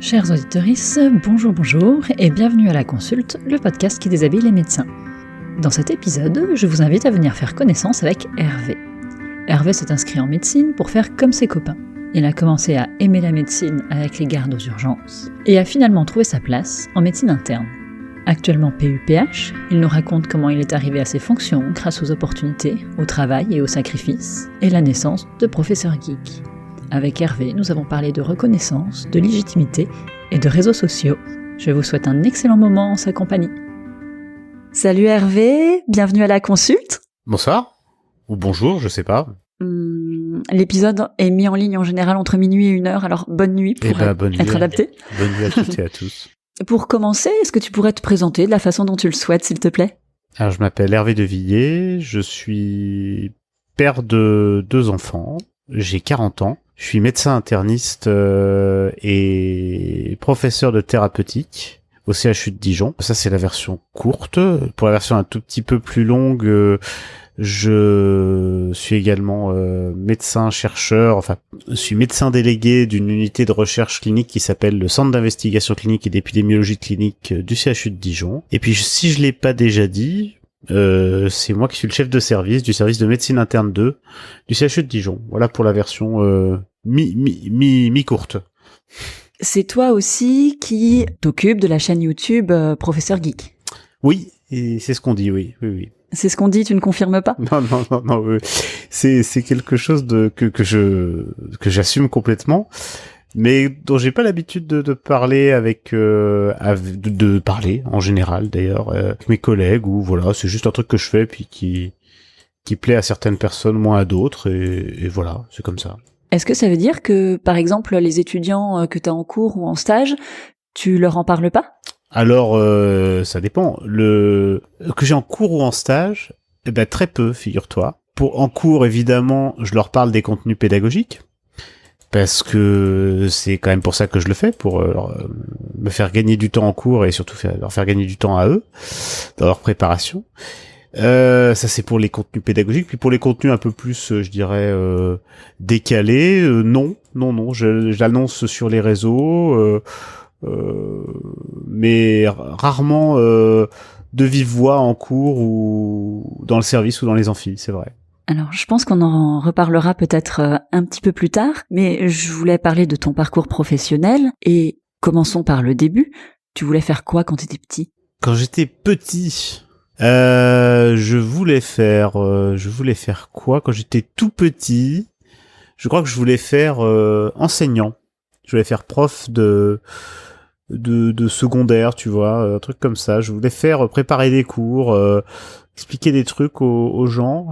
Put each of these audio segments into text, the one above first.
Chers auditeurs, bonjour et bienvenue à La Consulte, le podcast qui déshabille les médecins. Dans cet épisode, je vous invite à venir faire connaissance avec Hervé. Hervé s'est inscrit en médecine pour faire comme ses copains. Il a commencé à aimer la médecine avec les gardes aux urgences et a finalement trouvé sa place en médecine interne. Actuellement PUPH, il nous raconte comment il est arrivé à ses fonctions grâce aux opportunités, au travail et aux sacrifices, et la naissance de Professeur Geek. Avec Hervé, nous avons parlé de reconnaissance, de légitimité et de réseaux sociaux. Je vous souhaite un excellent moment en sa compagnie. Salut Hervé, bienvenue à La Consulte. Bonsoir, ou bonjour, je sais pas. L'épisode est mis en ligne en général entre minuit et 1h, alors bonne nuit pour être adapté. Bonne nuit à toutes et à tous. Pour commencer, est-ce que tu pourrais te présenter de la façon dont tu le souhaites, s'il te plaît ? Alors, je m'appelle Hervé Devilliers, je suis père de 2 enfants, j'ai 40 ans, je suis médecin interniste et professeur de thérapeutique au CHU de Dijon. Ça, c'est la version courte. Pour la version un tout petit peu plus longue, je suis également médecin délégué d'une unité de recherche clinique qui s'appelle le Centre d'investigation clinique et d'épidémiologie clinique du CHU de Dijon. Et puis, si je l'ai pas déjà dit, c'est moi qui suis le chef de service du service de médecine interne 2 du CHU de Dijon. Voilà pour la version mi-courte. C'est toi aussi qui t'occupe de la chaîne YouTube Professeur Geek. Oui, et c'est ce qu'on dit, oui. C'est ce qu'on dit, tu ne confirmes pas ? Non, oui. C'est quelque chose que j'assume complètement, mais dont j'ai pas l'habitude de parler de parler en général d'ailleurs avec mes collègues, ou voilà, c'est juste un truc que je fais puis qui plaît à certaines personnes, moins à d'autres, et voilà, c'est comme ça. Est-ce que ça veut dire que, par exemple, les étudiants que tu as en cours ou en stage, tu leur en parles pas ? Alors, ça dépend. Que j'ai en cours ou en stage, très peu, figure-toi. En cours, évidemment, je leur parle des contenus pédagogiques, parce que c'est quand même pour ça que je le fais, pour me faire gagner du temps en cours et surtout leur faire gagner du temps à eux, dans leur préparation. Ça, c'est pour les contenus pédagogiques. Puis pour les contenus un peu plus, je dirais, décalés, non, j'annonce sur les réseaux, mais rarement de vive voix en cours ou dans le service ou dans les amphis, c'est vrai. Alors, je pense qu'on en reparlera peut-être un petit peu plus tard, mais je voulais parler de ton parcours professionnel et commençons par le début. Tu voulais faire quoi quand tu étais petit ? Quand j'étais petit, je voulais faire quoi quand j'étais tout petit ? Je crois que je voulais faire enseignant. Je voulais faire prof de secondaire, tu vois, un truc comme ça. Je voulais faire préparer des cours, expliquer des trucs aux gens.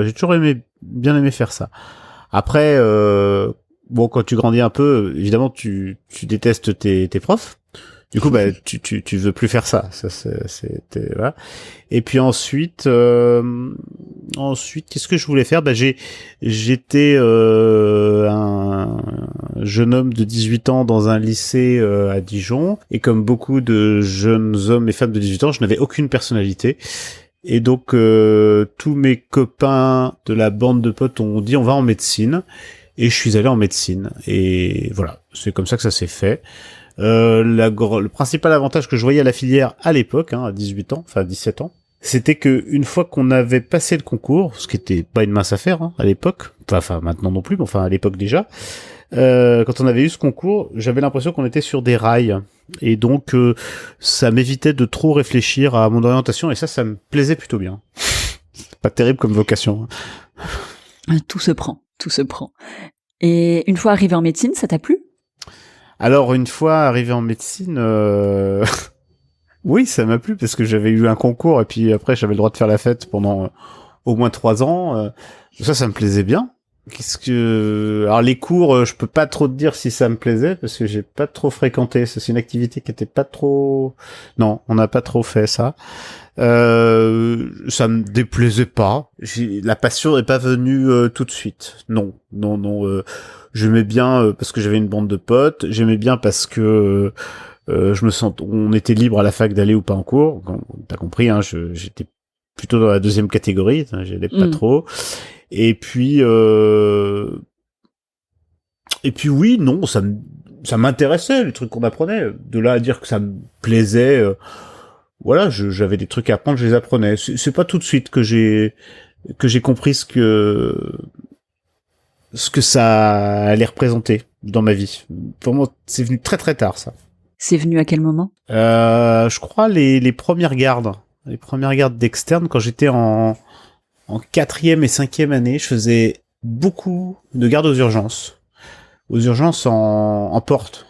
J'ai toujours bien aimé faire ça. Après, quand tu grandis un peu, évidemment, tu détestes tes profs. Du coup, tu veux plus faire ça. C'était voilà. Et puis ensuite, qu'est-ce que je voulais faire ? J'étais un jeune homme de 18 ans dans un lycée à Dijon, et comme beaucoup de jeunes hommes et femmes de 18 ans, je n'avais aucune personnalité. Et donc, tous mes copains de la bande de potes ont dit on va en médecine, et je suis allé en médecine. Et voilà, c'est comme ça que ça s'est fait. Le principal avantage que je voyais à la filière à l'époque, à 18 ans, enfin 17 ans, c'était que une fois qu'on avait passé le concours, ce qui était pas une mince affaire à l'époque, enfin maintenant non plus, mais enfin à l'époque déjà, quand on avait eu ce concours, j'avais l'impression qu'on était sur des rails, et donc ça m'évitait de trop réfléchir à mon orientation, et ça me plaisait plutôt bien. C'est pas terrible comme vocation. Tout se prend. Et une fois arrivé en médecine, ça t'a plu ? Alors, une fois arrivé en médecine, oui, ça m'a plu parce que j'avais eu un concours et puis après j'avais le droit de faire la fête pendant au moins 3 ans. Ça me plaisait bien. Alors les cours, je peux pas trop te dire si ça me plaisait parce que j'ai pas trop fréquenté. C'est une activité qui était pas trop. Non, on n'a pas trop fait ça. Ça me déplaisait pas. La passion n'est pas venue tout de suite. Non. J'aimais bien parce que j'avais une bande de potes. J'aimais bien parce que on était libre à la fac d'aller ou pas en cours. T'as compris, j'étais plutôt dans la deuxième catégorie. J'allais pas trop. Et puis oui, non, ça m'intéressait les trucs qu'on apprenait. De là à dire que ça me plaisait, voilà, j'avais des trucs à apprendre, je les apprenais. C'est pas tout de suite que j'ai compris ce que ça allait représenter dans ma vie. Pour moi, c'est venu très très tard, ça. C'est venu à quel moment? Je crois les premières gardes d'externe, quand j'étais en 4e et 5e année, je faisais beaucoup de gardes aux urgences en porte.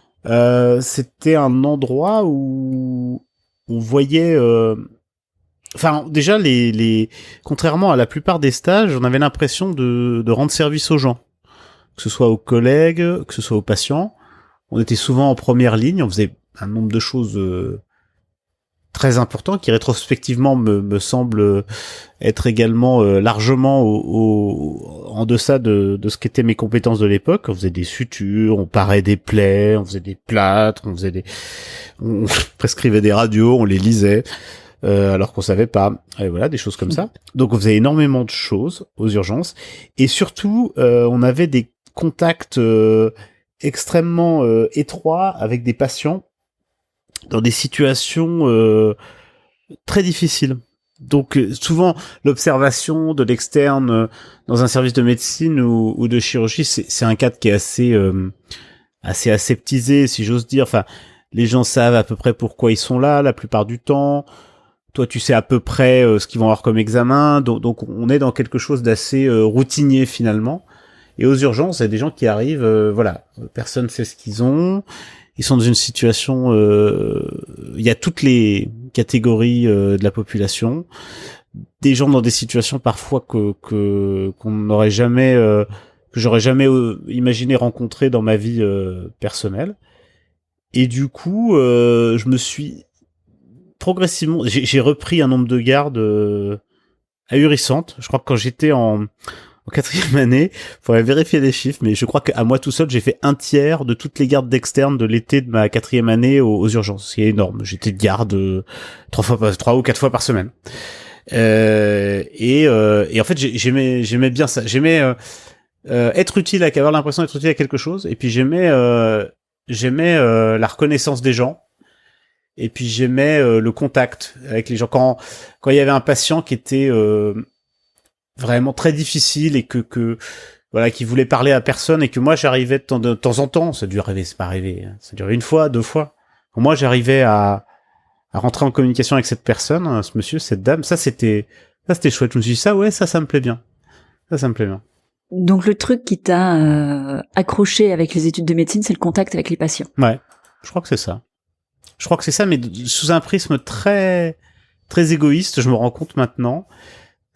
C'était un endroit où on voyait, enfin déjà contrairement à la plupart des stages, on avait l'impression de rendre service aux gens, que ce soit aux collègues, que ce soit aux patients. On était souvent en première ligne, on faisait un nombre de choses très important qui rétrospectivement me semble être également largement en deçà de ce qu'étaient mes compétences de l'époque. On faisait des sutures, on parait des plaies, on faisait des plâtres, on prescrivait des radios, on les lisait alors qu'on savait pas. Et voilà, des choses comme ça. Donc on faisait énormément de choses aux urgences et surtout on avait des contacts extrêmement étroits avec des patients dans des situations très difficiles. Donc souvent l'observation de l'externe dans un service de médecine ou de chirurgie, c'est un cadre qui est assez aseptisé, si j'ose dire. Enfin, les gens savent à peu près pourquoi ils sont là la plupart du temps. Toi, tu sais à peu près ce qu'ils vont avoir comme examen. Donc on est dans quelque chose d'assez routinier finalement. Et aux urgences, il y a des gens qui arrivent, voilà, personne ne sait ce qu'ils ont. Ils sont dans une situation, il y a toutes les catégories de la population, des gens dans des situations parfois qu'on n'aurait jamais, que j'aurais jamais imaginé rencontrer dans ma vie personnelle. Et du coup, je me suis progressivement, j'ai repris un nombre de gardes ahurissantes. Je crois que quand j'étais en 4e année, faudrait vérifier les chiffres, mais je crois qu'à moi tout seul, j'ai fait 1/3 de toutes les gardes d'externe de l'été de ma 4e année aux urgences. C'est énorme. J'étais de garde 3 ou 4 fois par semaine. Et en fait, j'aimais bien ça. J'aimais être utile, avoir l'impression d'être utile à quelque chose. Et puis j'aimais la reconnaissance des gens. Et puis j'aimais le contact avec les gens. Quand il y avait un patient qui était vraiment très difficile et que voilà, qui voulait parler à personne et que moi j'arrivais de temps en temps, ça a dû arriver, c'est pas arrivé, ça a duré 1 fois, 2 fois. Quand moi j'arrivais à rentrer en communication avec cette personne, ce monsieur, cette dame, ça c'était chouette. Je me suis dit ça me plaît bien. Ça me plaît bien. Donc le truc qui t'a accroché avec les études de médecine, c'est le contact avec les patients. Ouais, je crois que c'est ça. Mais sous un prisme très très égoïste, je me rends compte maintenant.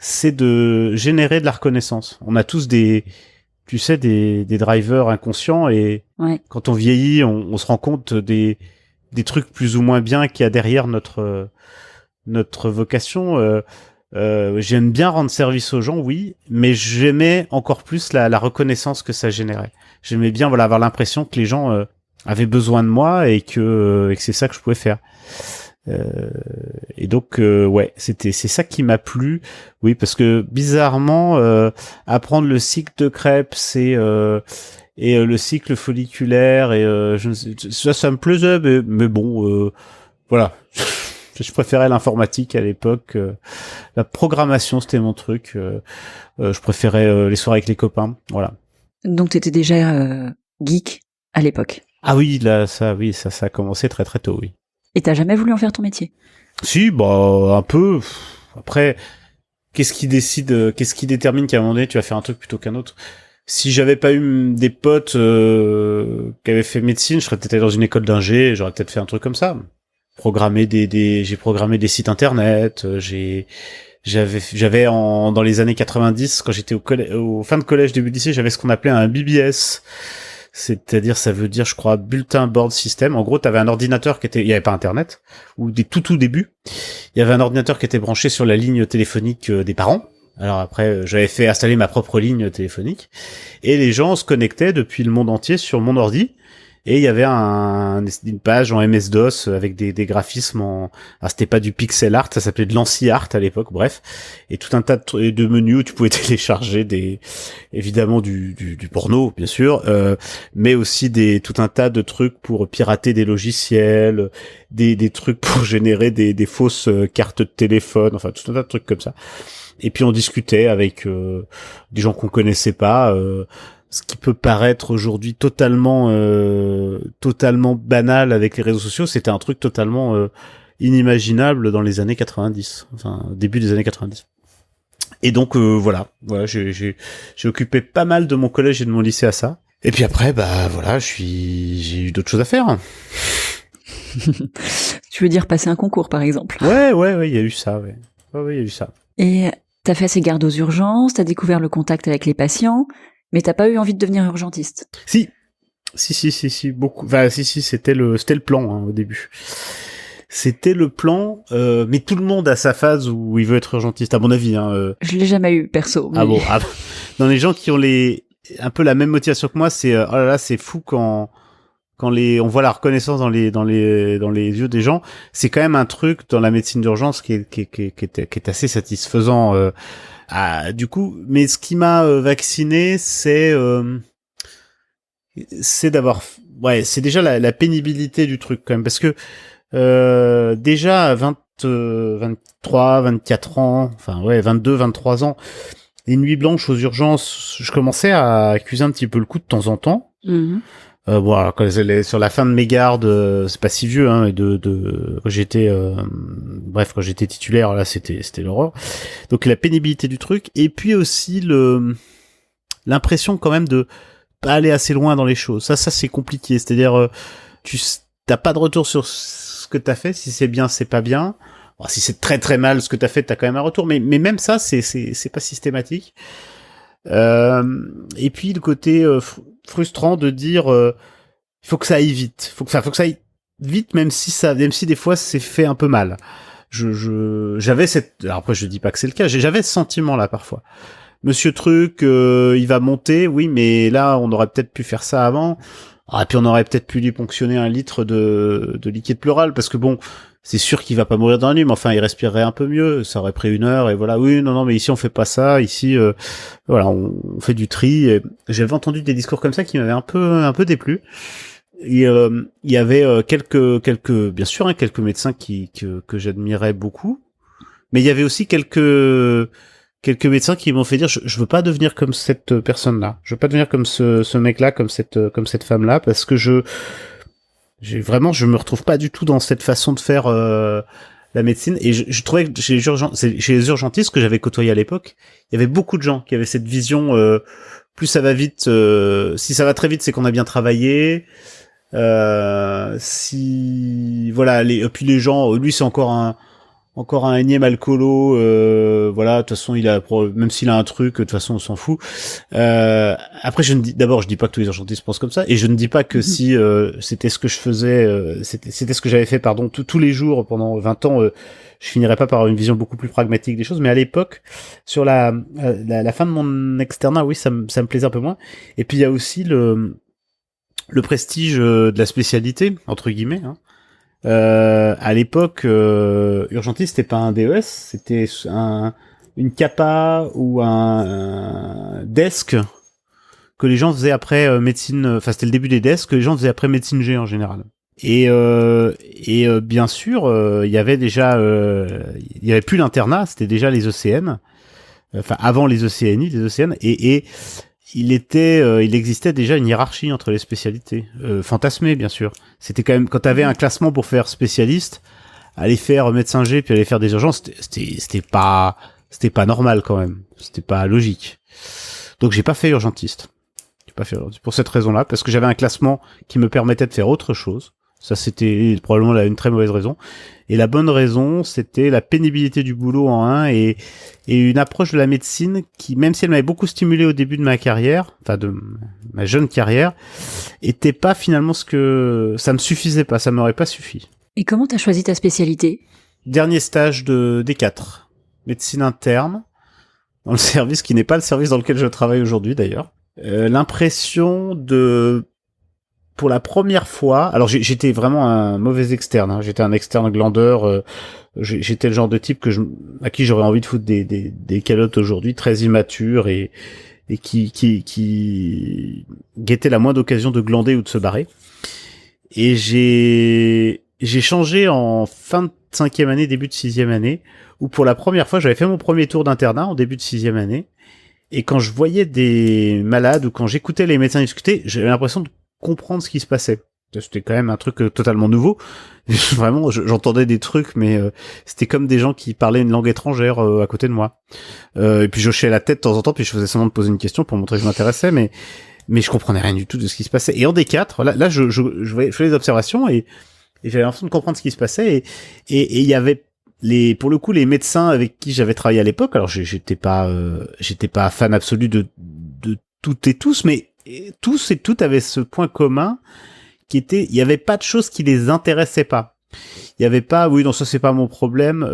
C'est de générer de la reconnaissance. On a tous des drivers inconscients et ouais. Quand on vieillit, on se rend compte des trucs plus ou moins bien qu'il y a derrière notre vocation. J'aime bien rendre service aux gens, oui, mais j'aimais encore plus la reconnaissance que ça générait. J'aimais bien avoir l'impression que les gens avaient besoin de moi et que c'est ça que je pouvais faire. Et donc ouais, c'est ça qui m'a plu, oui, parce que bizarrement apprendre le cycle de Krebs et le cycle folliculaire et ça me plaisait, mais bon, voilà. Je préférais l'informatique à l'époque, la programmation c'était mon truc, je préférais les soirées avec les copains, voilà. Donc t'étais déjà geek à l'époque. Ah oui, là ça a commencé très très tôt, oui. Et t'as jamais voulu en faire ton métier? Si, bah un peu. Après, qu'est-ce qui détermine qu'à un moment donné tu vas faire un truc plutôt qu'un autre? Si j'avais pas eu des potes qui avaient fait médecine, je serais peut-être allé dans une école d'ingé, et j'aurais peut-être fait un truc comme ça. J'ai programmé des sites internet, j'avais dans les années 90, quand j'étais au fin de collège, début de lycée, j'avais ce qu'on appelait un BBS. C'est-à-dire, ça veut dire, je crois, Bulletin Board System. En gros, t'avais un ordinateur il y avait pas Internet, ou des tout début. Il y avait un ordinateur qui était branché sur la ligne téléphonique des parents. Alors après, j'avais fait installer ma propre ligne téléphonique. Et les gens se connectaient depuis le monde entier sur mon ordi. Et il y avait une page en MS-DOS avec des graphismes c'était pas du pixel art, ça s'appelait de l'anci-art à l'époque, bref. Et tout un tas de menus où tu pouvais télécharger évidemment du porno, bien sûr, mais aussi tout un tas de trucs pour pirater des logiciels, des trucs pour générer des fausses cartes de téléphone, enfin tout un tas de trucs comme ça. Et puis on discutait avec des gens qu'on connaissait pas, ce qui peut paraître aujourd'hui totalement banal avec les réseaux sociaux, c'était un truc totalement inimaginable dans les années 90, enfin début des années 90. Et donc voilà, j'ai occupé pas mal de mon collège et de mon lycée à ça. Et puis après, j'ai eu d'autres choses à faire. Tu veux dire passer un concours, par exemple? Ouais, il y a eu ça, ouais, il y a eu ça. Et t'as fait ces gardes aux urgences, t'as découvert le contact avec les patients, mais t'as pas eu envie de devenir urgentiste? Si, beaucoup. Enfin, c'était le plan hein, au début. C'était le plan, mais tout le monde a sa phase où il veut être urgentiste, à mon avis. Hein, Je l'ai jamais eu, perso. Mais... Ah bon, dans les gens qui ont un peu la même motivation que moi, c'est oh là là, c'est fou quand on voit la reconnaissance dans les yeux des gens. C'est quand même un truc dans la médecine d'urgence qui est assez satisfaisant. Du coup, mais ce qui m'a vacciné, c'est d'avoir, c'est déjà la pénibilité du truc quand même, parce que déjà à 23, 24 ans, enfin 22, 23 ans, les nuits blanches aux urgences, je commençais à accuser un petit peu le coup de temps en temps. Mm-hmm. Quand sur la fin de mes gardes, c'est pas si vieux, hein, quand j'étais, quand j'étais titulaire, là, c'était l'horreur. Donc la pénibilité du truc, et puis aussi l'impression quand même de pas aller assez loin dans les choses. Ça c'est compliqué. C'est-à-dire, t'as pas de retour sur ce que t'as fait. Si c'est bien, c'est pas bien. Alors, si c'est très très mal ce que t'as fait, t'as quand même un retour. Mais même ça, c'est pas systématique. Et puis le côté frustrant de dire il faut que ça aille vite. Faut que ça aille vite, même si des fois c'est fait un peu mal. J'avais alors après je dis pas que c'est le cas, j'avais ce sentiment là parfois. Monsieur Truc, il va monter, oui, mais là on aurait peut-être pu faire ça avant. Et puis on aurait peut-être pu lui ponctionner 1 litre de liquide pleural, parce que bon, c'est sûr qu'il va pas mourir d'un rhume, enfin il respirerait un peu mieux, ça aurait pris 1 heure, et voilà, oui, non, mais ici on fait pas ça, ici, on fait du tri. Et j'avais entendu des discours comme ça qui m'avaient un peu déplu. Et il y avait bien sûr, hein, quelques médecins que j'admirais beaucoup, mais il y avait aussi quelques médecins qui m'ont fait dire je veux pas devenir comme cette personne-là, je veux pas devenir comme ce mec-là, comme cette femme-là, parce que je me retrouve pas du tout dans cette façon de faire la médecine. Et je trouvais que chez les urgentistes que j'avais côtoyés à l'époque, il y avait beaucoup de gens qui avaient cette vision plus ça va vite, si ça va très vite, c'est qu'on a bien travaillé. Et puis les gens, lui c'est encore un énième alcoolo, de toute façon même s'il a un truc, de toute façon on s'en fout. Après je dis pas que tous les urgentistes pensent comme ça, et je ne dis pas que si c'était ce que je faisais, c'était ce que j'avais fait tous les jours pendant 20 ans, je finirais pas par avoir une vision beaucoup plus pragmatique des choses. Mais à l'époque, sur la fin de mon externat, oui, ça me plaisait un peu moins. Et puis il y a aussi le prestige de la spécialité, entre guillemets, hein. À l'époque, urgentiste, c'était pas un DES, c'était une CAPA ou un desk que les gens faisaient après médecine. Enfin, c'était le début des desks que les gens faisaient après médecine G en général. Et bien sûr, il y avait déjà, il y avait plus l'internat, c'était déjà les ECN. Enfin, avant les ECNI, les ECN, et il existait déjà une hiérarchie entre les spécialités, fantasmée bien sûr. C'était quand même, quand t'avais un classement pour faire spécialiste, aller faire médecin G puis aller faire des urgences, c'était pas normal quand même, c'était pas logique. Donc j'ai pas fait urgentiste. Pour cette raison-là, parce que j'avais un classement qui me permettait de faire autre chose. Ça, c'était probablement une très mauvaise raison. Et la bonne raison, c'était la pénibilité du boulot en un, et une approche de la médecine qui, même si elle m'avait beaucoup stimulé au début de ma carrière, enfin de ma jeune carrière, était pas finalement ça me suffisait pas, ça m'aurait pas suffi. Et comment t'as choisi ta spécialité? Dernier stage de D4, médecine interne, dans le service qui n'est pas le service dans lequel je travaille aujourd'hui d'ailleurs. L'impression de pour la première fois, alors j'étais vraiment un mauvais externe, hein, j'étais un externe glandeur, j'étais le genre de type à qui j'aurais envie de foutre des calottes aujourd'hui, très immature et qui guettait la moindre occasion de glander ou de se barrer. Et j'ai changé en fin de 5e année, début de 6e année, où pour la première fois, j'avais fait mon premier tour d'internat en début de 6e année, et quand je voyais des malades ou quand j'écoutais les médecins discuter, j'avais l'impression de comprendre ce qui se passait. C'était quand même un truc totalement nouveau. Vraiment, j'entendais des trucs, mais c'était comme des gens qui parlaient une langue étrangère à côté de moi. Et puis j'hochais la tête de temps en temps, puis je faisais semblant de poser une question pour montrer que je m'intéressais, mais je comprenais rien du tout de ce qui se passait. Et en D4, là je faisais des observations et j'avais l'impression de comprendre ce qui se passait. Et il y avait pour le coup, les médecins avec qui j'avais travaillé à l'époque. Alors j'étais pas fan absolu de toutes et tous, mais tous et toutes avaient ce point commun qui était, il y avait pas de choses qui les intéressaient pas. Il y avait pas, oui, non, ça c'est pas mon problème.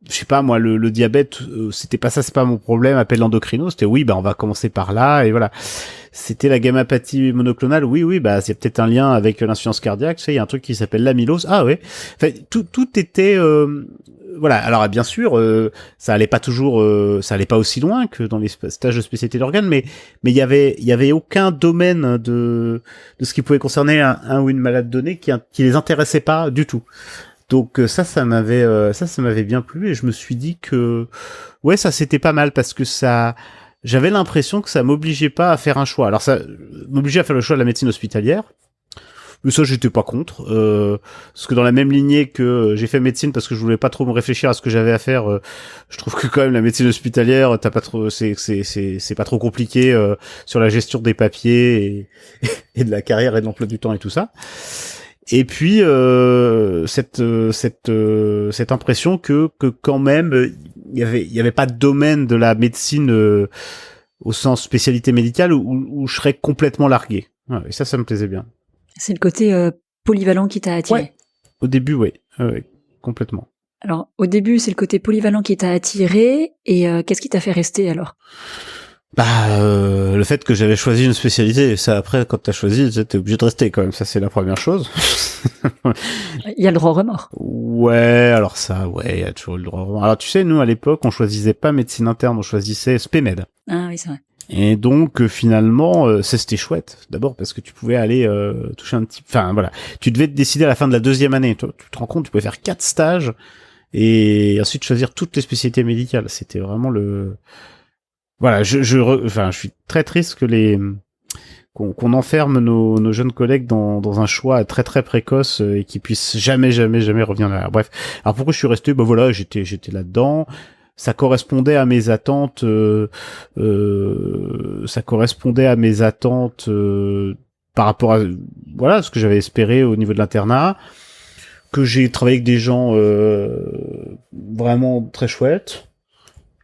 Je sais pas, moi, le diabète, c'était pas ça, c'est pas mon problème. Appelle l'endocrino, c'était oui, on va commencer par là et voilà. C'était la gammapathie monoclonale, oui, c'est peut-être un lien avec l'insuffisance cardiaque. Tu sais, il y a un truc qui s'appelle l'amylose. Ah ouais. Enfin, tout était voilà. Alors bien sûr, ça allait pas toujours, ça allait pas aussi loin que dans les stages de spécialité d'organes, mais il y avait aucun domaine de ce qui pouvait concerner un ou une malade donnée qui les intéressait pas du tout. Donc ça m'avait bien plu et je me suis dit que ouais, ça c'était pas mal parce que j'avais l'impression que ça m'obligeait pas à faire un choix. Alors ça m'obligeait à faire le choix de la médecine hospitalière. Mais ça, j'étais pas contre. Parce que dans la même lignée que j'ai fait médecine parce que je voulais pas trop me réfléchir à ce que j'avais à faire, je trouve que quand même la médecine hospitalière, c'est pas trop compliqué sur la gestion des papiers et de la carrière et de l'emploi du temps et tout ça. Et puis cette impression que quand même il y avait pas de domaine de la médecine au sens spécialité médicale où je serais complètement largué. Ouais, et ça me plaisait bien. C'est le côté polyvalent qui t'a attiré. Ouais. Au début, oui, complètement. Alors, au début, c'est le côté polyvalent qui t'a attiré, et qu'est-ce qui t'a fait rester alors ? Le fait que j'avais choisi une spécialité, ça après, quand t'as choisi, t'es obligé de rester quand même, ça c'est la première chose. Il y a le droit au remords. Ouais, alors ça, ouais, il y a toujours le droit au remords. Alors tu sais, nous à l'époque, on choisissait pas médecine interne, on choisissait SPMed. Ah oui, c'est vrai. Et donc finalement, c'était chouette. D'abord parce que tu pouvais aller toucher un petit... Enfin voilà, tu devais te décider à la fin de la 2e année. Tu te rends compte, tu pouvais faire 4 stages et ensuite choisir toutes les spécialités médicales. C'était vraiment le... Voilà, je suis très triste que qu'on enferme nos jeunes collègues dans un choix très très précoce et qu'ils puissent jamais revenir là. Bref, alors pourquoi je suis resté ? Voilà, j'étais là-dedans. Ça correspondait à mes attentes. Par rapport à voilà ce que j'avais espéré au niveau de l'internat. Que j'ai travaillé avec des gens vraiment très chouettes.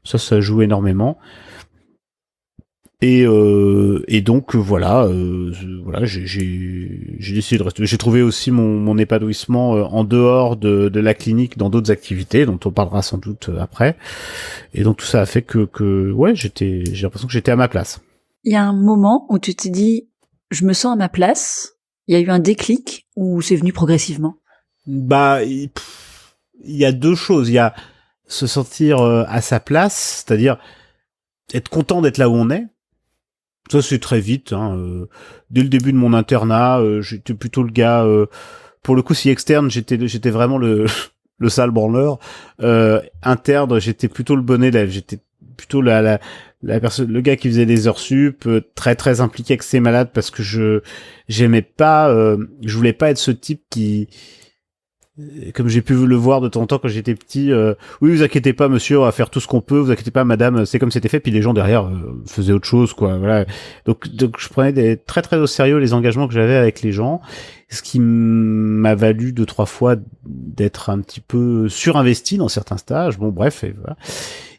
Ça joue énormément. Et donc voilà, j'ai décidé de rester. J'ai trouvé aussi mon épanouissement en dehors de la clinique, dans d'autres activités dont on parlera sans doute après. Et donc tout ça a fait que ouais, j'ai l'impression que j'étais à ma place. Il y a un moment où tu t'es dit, je me sens à ma place. Il y a eu un déclic ou c'est venu progressivement ? Il y a deux choses. Il y a se sentir à sa place, c'est-à-dire être content d'être là où on est. Ça c'est très vite. Dès le début de mon internat, j'étais plutôt le gars. Pour le coup, si externe, j'étais vraiment le sale branleur. Interne, j'étais plutôt le bon élève. J'étais plutôt la personne, le gars qui faisait des heures sup, très très impliqué avec ses malades parce que je voulais pas être ce type qui, comme j'ai pu le voir de temps en temps quand j'étais petit, oui, vous inquiétez pas monsieur, on va faire tout ce qu'on peut, vous inquiétez pas madame, c'est comme c'était fait, puis les gens derrière faisaient autre chose, quoi, voilà. Donc je prenais très très au sérieux les engagements que j'avais avec les gens, ce qui m'a valu 2-3 fois d'être un petit peu surinvesti dans certains stages, bon bref, et voilà.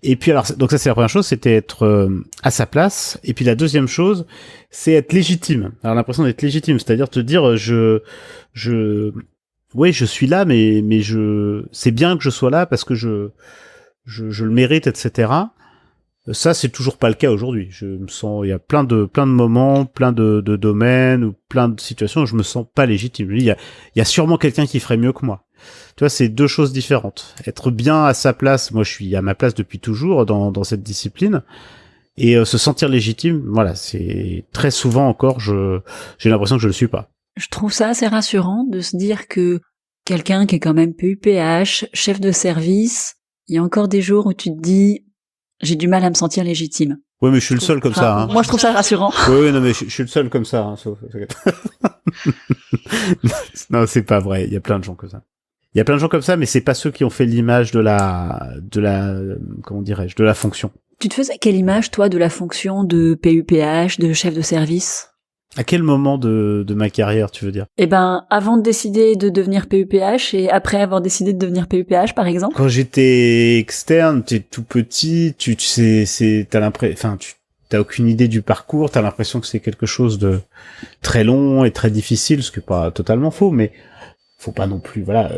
Et puis alors, donc ça c'est la première chose, c'était être à sa place, et puis la deuxième chose, c'est être légitime, avoir l'impression d'être légitime, c'est-à-dire te dire, oui, je suis là, mais c'est bien que je sois là parce que je le mérite, etc. Ça, c'est toujours pas le cas aujourd'hui. Je me sens, il y a plein de moments, plein de domaines ou plein de situations où je me sens pas légitime. Il y a sûrement quelqu'un qui ferait mieux que moi. Tu vois, c'est deux choses différentes. Être bien à sa place, moi je suis à ma place depuis toujours dans cette discipline, et se sentir légitime, voilà, c'est très souvent encore, j'ai l'impression que je le suis pas. Je trouve ça assez rassurant de se dire que quelqu'un qui est quand même PUPH, chef de service, il y a encore des jours où tu te dis j'ai du mal à me sentir légitime. Oui, mais je suis le seul comme ça. Hein. Moi, je trouve ça rassurant. Oui, non, mais je suis le seul comme ça. Hein, sauf... non, c'est pas vrai. Il y a plein de gens comme ça. Il y a plein de gens comme ça, mais c'est pas ceux qui ont fait l'image de la, comment dirais-je, de la fonction. Tu te faisais quelle image, toi, de la fonction de PUPH, de chef de service? À quel moment de ma carrière, tu veux dire? Eh ben, avant de décider de devenir PUPH et après avoir décidé de devenir PUPH, par exemple. Quand j'étais externe, t'es tout petit, tu sais, t'as l'impression, enfin, t'as aucune idée du parcours, t'as l'impression que c'est quelque chose de très long et très difficile, ce qui est pas totalement faux, mais faut pas non plus, voilà,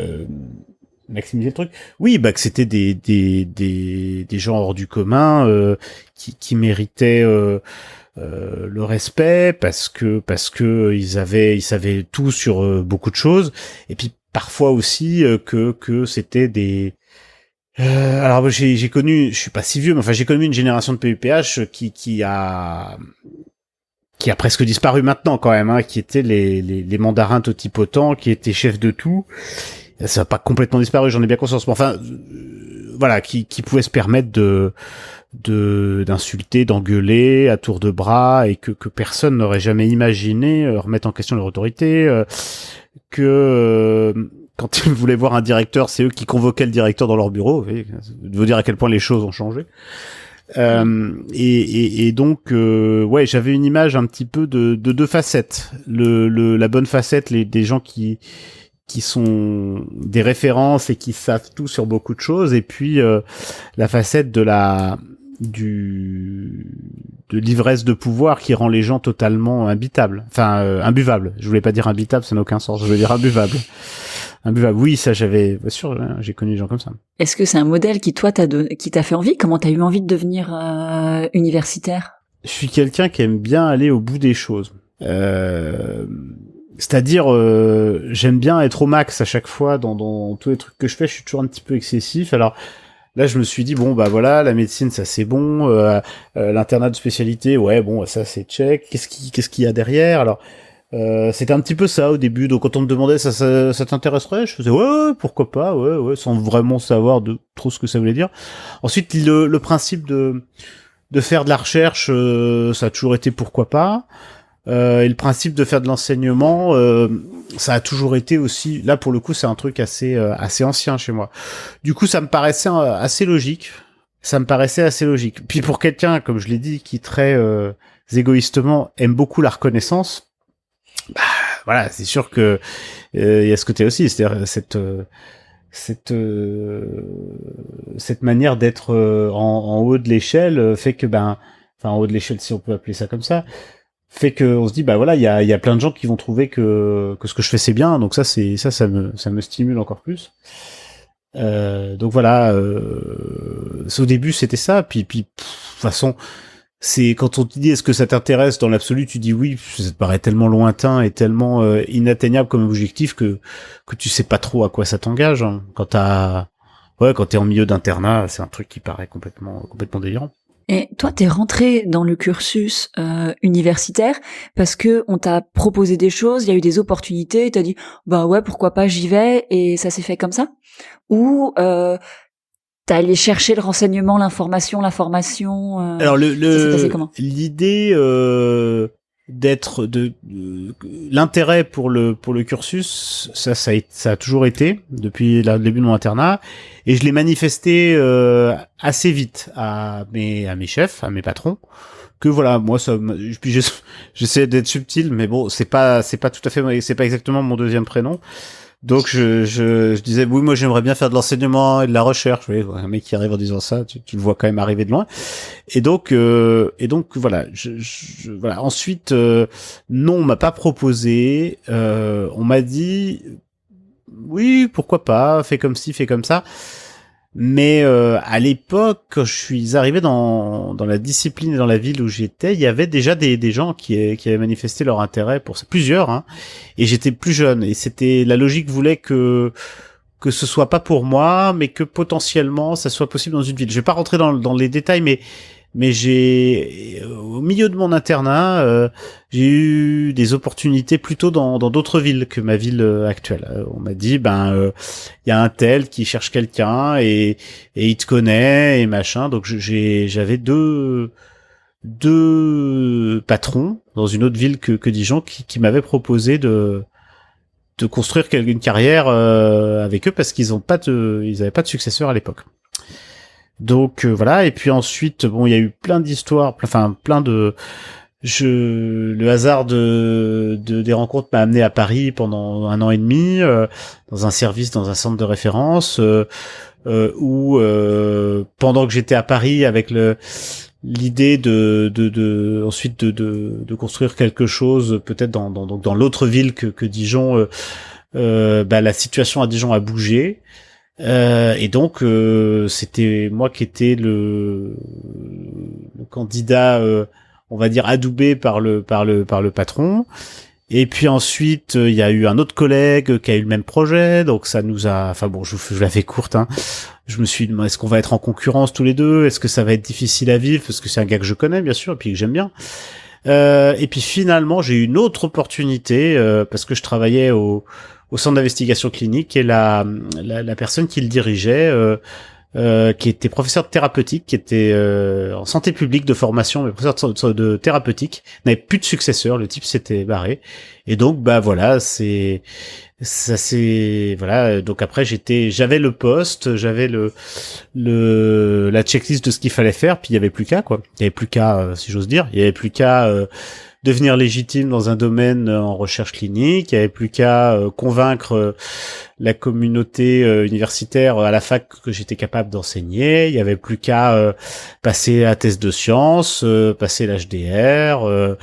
maximiser le truc. Oui, bah que c'était des gens hors du commun, qui méritaient le respect parce que ils savaient tout sur beaucoup de choses, et puis parfois aussi que c'était des alors j'ai connu, je suis pas si vieux, mais enfin j'ai connu une génération de PUPH qui a presque disparu maintenant quand même, hein, qui étaient les mandarins totipotents, qui étaient chefs de tout. Ça n'a pas complètement disparu, j'en ai bien conscience, mais enfin voilà, qui pouvaient se permettre d'insulter, d'engueuler à tour de bras, et que personne n'aurait jamais imaginé remettre en question leur autorité, quand ils voulaient voir un directeur, c'est eux qui convoquaient le directeur dans leur bureau. De vous dire à quel point les choses ont changé. Et donc ouais, j'avais une image un petit peu de deux facettes. La bonne facette, des gens qui sont des références et qui savent tout sur beaucoup de choses, et puis la facette de l'ivresse de pouvoir qui rend les gens totalement imbuvables. Je voulais pas dire imbitable, ça n'a aucun sens. Je voulais dire imbuvable. Oui, ça j'avais, bien sûr, j'ai connu des gens comme ça. Est-ce que c'est un modèle qui toi qui t'a fait envie? Comment t'as eu envie de devenir universitaire? Je suis quelqu'un qui aime bien aller au bout des choses. C'est-à-dire, j'aime bien être au max à chaque fois dans tous les trucs que je fais. Je suis toujours un petit peu excessif. Alors là, je me suis dit bon bah voilà, la médecine ça c'est bon, l'internat de spécialité, ouais bon ça c'est check. Qu'est-ce qu'il y a derrière? Alors c'était un petit peu ça au début. Donc quand on me demandait ça t'intéresserait, je faisais ouais pourquoi pas, ouais sans vraiment savoir trop ce que ça voulait dire. Ensuite le principe de faire de la recherche, ça a toujours été pourquoi pas. Et le principe de faire de l'enseignement, ça a toujours été aussi, là pour le coup c'est un truc assez ancien chez moi. Du coup ça me paraissait assez logique. Puis pour quelqu'un, comme je l'ai dit, qui très égoïstement aime beaucoup la reconnaissance, bah voilà, c'est sûr que il y a ce côté aussi, c'est-à-dire cette manière d'être en haut de l'échelle fait que en haut de l'échelle si on peut appeler ça comme ça, fait que on se dit bah voilà, il y a plein de gens qui vont trouver que ce que je fais c'est bien, donc ça me stimule encore plus. Donc voilà, au début c'était ça, puis de toute façon c'est quand on te dit est-ce que ça t'intéresse, dans l'absolu tu dis oui, ça te paraît tellement lointain et tellement inatteignable comme objectif que tu sais pas trop à quoi ça t'engage, hein. Quand t'es en milieu d'internat, c'est un truc qui paraît complètement délirant. Et toi, t'es rentré dans le cursus universitaire parce que on t'a proposé des choses, il y a eu des opportunités, t'as dit bah ouais pourquoi pas j'y vais, et ça s'est fait comme ça? Ou t'as allé chercher le renseignement, l'information, la formation? Alors ça s'est passé comment? L'idée l'intérêt pour le cursus, ça a toujours été depuis le début de mon internat, et je l'ai manifesté assez vite à mes chefs, à mes patrons, que voilà, moi puis j'essaie d'être subtil, mais bon, c'est pas tout à fait, c'est pas exactement mon deuxième prénom. Donc je disais oui, moi j'aimerais bien faire de l'enseignement et de la recherche. Oui, un mec qui arrive en disant ça, tu le vois quand même arriver de loin. Et donc voilà, voilà. Ensuite non, on m'a pas proposé, on m'a dit oui, pourquoi pas, fais comme ci, fais comme ça. Mais à l'époque, quand je suis arrivé dans la discipline et dans la ville où j'étais, il y avait déjà des gens qui avaient manifesté leur intérêt pour ça, plusieurs, hein, et j'étais plus jeune, et c'était la logique voulait que ce soit pas pour moi, mais que potentiellement ça soit possible dans une ville. Je vais pas rentrer dans les détails, mais j'ai au milieu de mon internat, j'ai eu des opportunités plutôt dans d'autres villes que ma ville actuelle. On m'a dit il y a un tel qui cherche quelqu'un et il te connaît et machin. Donc j'avais deux patrons dans une autre ville que Dijon qui m'avaient proposé de construire une carrière avec eux parce qu'ils avaient pas de successeur à l'époque. Donc voilà, et puis ensuite il y a eu plein d'histoires, le hasard des rencontres m'a amené à Paris pendant 1 an et demi dans un service, dans un centre de référence où pendant que j'étais à Paris avec l'idée ensuite de construire quelque chose peut-être dans l'autre ville que Dijon, la situation à Dijon a bougé. Et donc c'était moi qui étais le candidat on va dire adoubé par le patron. Et puis ensuite il y a eu un autre collègue qui a eu le même projet, donc ça nous a je la fais courte, hein. Je me suis dit est-ce qu'on va être en concurrence tous les deux, est-ce que ça va être difficile à vivre parce que c'est un gars que je connais bien sûr et puis que j'aime bien. Et puis finalement j'ai eu une autre opportunité parce que je travaillais au centre d'investigation clinique et la personne qui le dirigeait qui était professeur de thérapeutique, qui était en santé publique de formation, mais professeur de thérapeutique, n'avait plus de successeur, le type s'était barré. Et donc voilà, donc après j'avais le poste, j'avais la checklist de ce qu'il fallait faire, puis il y avait plus qu'à si j'ose dire, il y avait plus qu'à devenir légitime dans un domaine en recherche clinique, il n'y avait plus qu'à convaincre la communauté universitaire à la fac que j'étais capable d'enseigner, il n'y avait plus qu'à passer la thèse de sciences, passer l'HDR,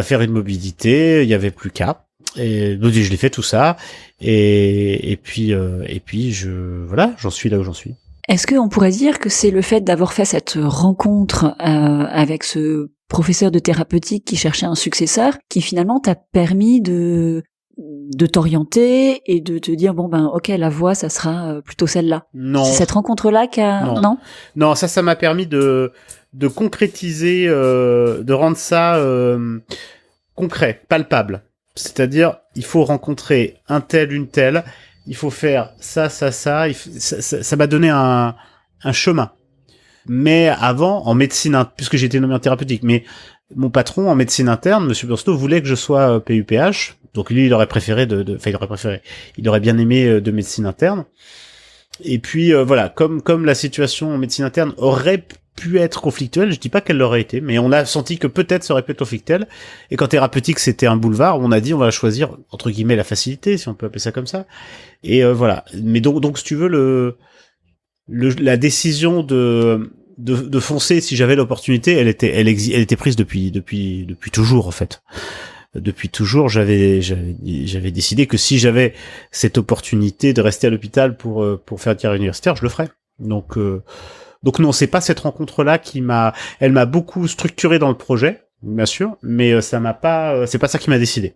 faire une mobilité, il n'y avait plus qu'à. Et donc je l'ai fait tout ça, et puis j'en suis là où j'en suis. Est-ce qu'on pourrait dire que c'est le fait d'avoir fait cette rencontre avec ce professeur de thérapeutique qui cherchait un successeur qui finalement t'a permis de t'orienter et de te dire ok, la voie ça sera plutôt celle-là? Non. C'est cette rencontre-là qui a... Non, ça m'a permis de concrétiser, de rendre ça concret, palpable. C'est-à-dire, il faut rencontrer un tel, une telle, il faut faire ça, ça m'a donné un chemin. Mais avant, en médecine, puisque j'étais nommé en thérapeutique, mais mon patron en médecine interne, Monsieur Burstow, voulait que je sois PUPH. Donc lui, il aurait bien aimé de médecine interne. Et puis voilà, comme la situation en médecine interne aurait pu être conflictuelle, je dis pas qu'elle l'aurait été, mais on a senti que peut-être ça aurait pu être conflictuel. Et quand thérapeutique c'était un boulevard, on a dit on va choisir entre guillemets la facilité, si on peut appeler ça comme ça. Et voilà. Mais donc si tu veux la décision de foncer si j'avais l'opportunité, elle était prise depuis toujours en fait. Depuis toujours, j'avais décidé que si j'avais cette opportunité de rester à l'hôpital pour faire une carrière universitaire, je le ferais. Donc non, c'est pas cette rencontre-là elle m'a beaucoup structuré dans le projet, bien sûr, mais c'est pas ça qui m'a décidé.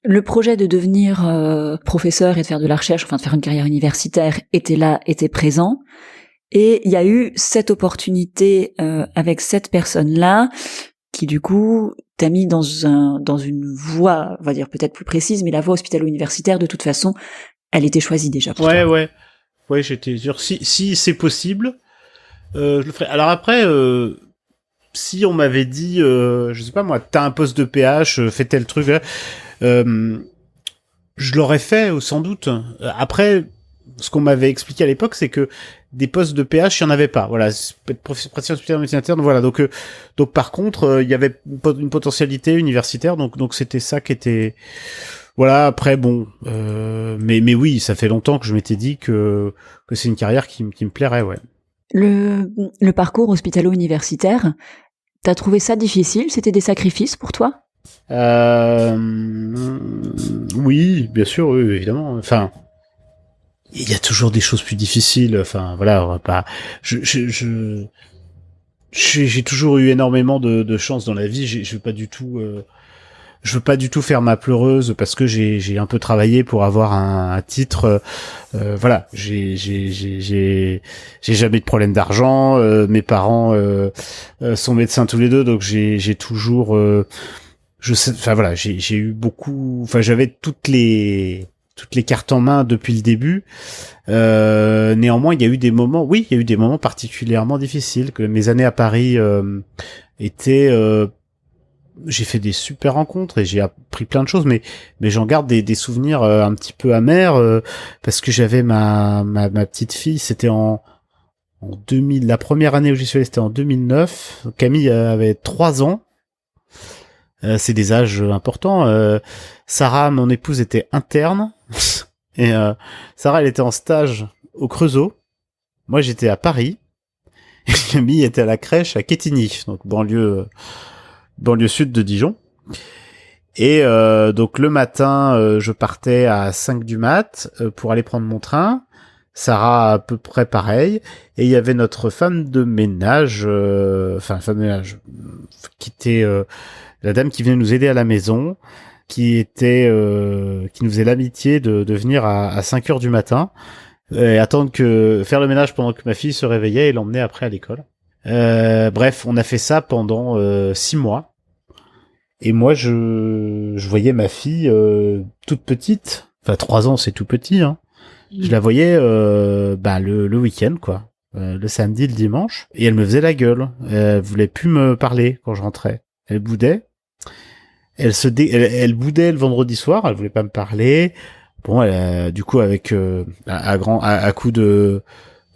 Le projet de devenir professeur et de faire de la recherche, enfin de faire une carrière universitaire était présent. Et il y a eu cette opportunité avec cette personne-là qui du coup t'a mis dans une voie, on va dire peut-être plus précise, mais la voie hospitalo-universitaire de toute façon, elle était choisie déjà pour toi. Ouais, j'étais sûr. Si c'est possible, je le ferai. Alors après, si on m'avait dit, je sais pas moi, t'as un poste de PH, fais tel truc, je l'aurais fait sans doute. Après, ce qu'on m'avait expliqué à l'époque, c'est que des postes de PH, il y en avait pas. Voilà, praticien hospitalier en médecine interne. Voilà, donc par contre, il y avait une potentialité universitaire. Donc c'était ça qui était. Voilà. Après, bon, mais oui, ça fait longtemps que je m'étais dit que c'est une carrière qui me plairait, ouais. Le parcours hospitalo-universitaire, t'as trouvé ça difficile? C'était des sacrifices pour toi? Oui, bien sûr, oui, évidemment. Enfin, il y a toujours des choses plus difficiles. Enfin, voilà, on va pas. J'ai toujours eu énormément de chance dans la vie. Je veux pas du tout. Je veux pas du tout faire ma pleureuse parce que j'ai un peu travaillé pour avoir un titre. Voilà, j'ai jamais de problème d'argent. Mes parents sont médecins tous les deux, donc j'ai toujours. Je sais. Enfin voilà, j'ai eu beaucoup. Enfin, j'avais toutes les cartes en main depuis le début. Néanmoins, il y a eu des moments particulièrement difficiles. Que mes années à Paris étaient. J'ai fait des super rencontres et j'ai appris plein de choses, mais j'en garde des souvenirs un petit peu amers parce que j'avais ma petite fille. C'était en 2000. La première année où j'y suis allé, c'était en 2009. Camille avait 3 ans. C'est des âges importants. Sarah, mon épouse, était interne. Et Sarah, elle était en stage au Creusot. Moi, j'étais à Paris. Et Camille était à la crèche à Quetigny, donc banlieue sud de Dijon. Et donc le matin, je partais à 5 du mat pour aller prendre mon train. Sarah à peu près pareil. Et il y avait notre femme de ménage, qui était la dame qui venait nous aider à la maison, qui nous faisait l'amitié de venir à 5 heures du matin et faire le ménage pendant que ma fille se réveillait et l'emmener après à l'école. Bref, on a fait ça pendant 6 mois. Et moi, je voyais ma fille toute petite. Enfin, 3 ans, c'est tout petit, hein. Je la voyais le week-end, quoi. Le samedi, le dimanche. Et elle me faisait la gueule. Elle voulait plus me parler quand je rentrais. Elle boudait. Elle boudait le vendredi soir. Elle voulait pas me parler. Bon, du coup, avec à coup de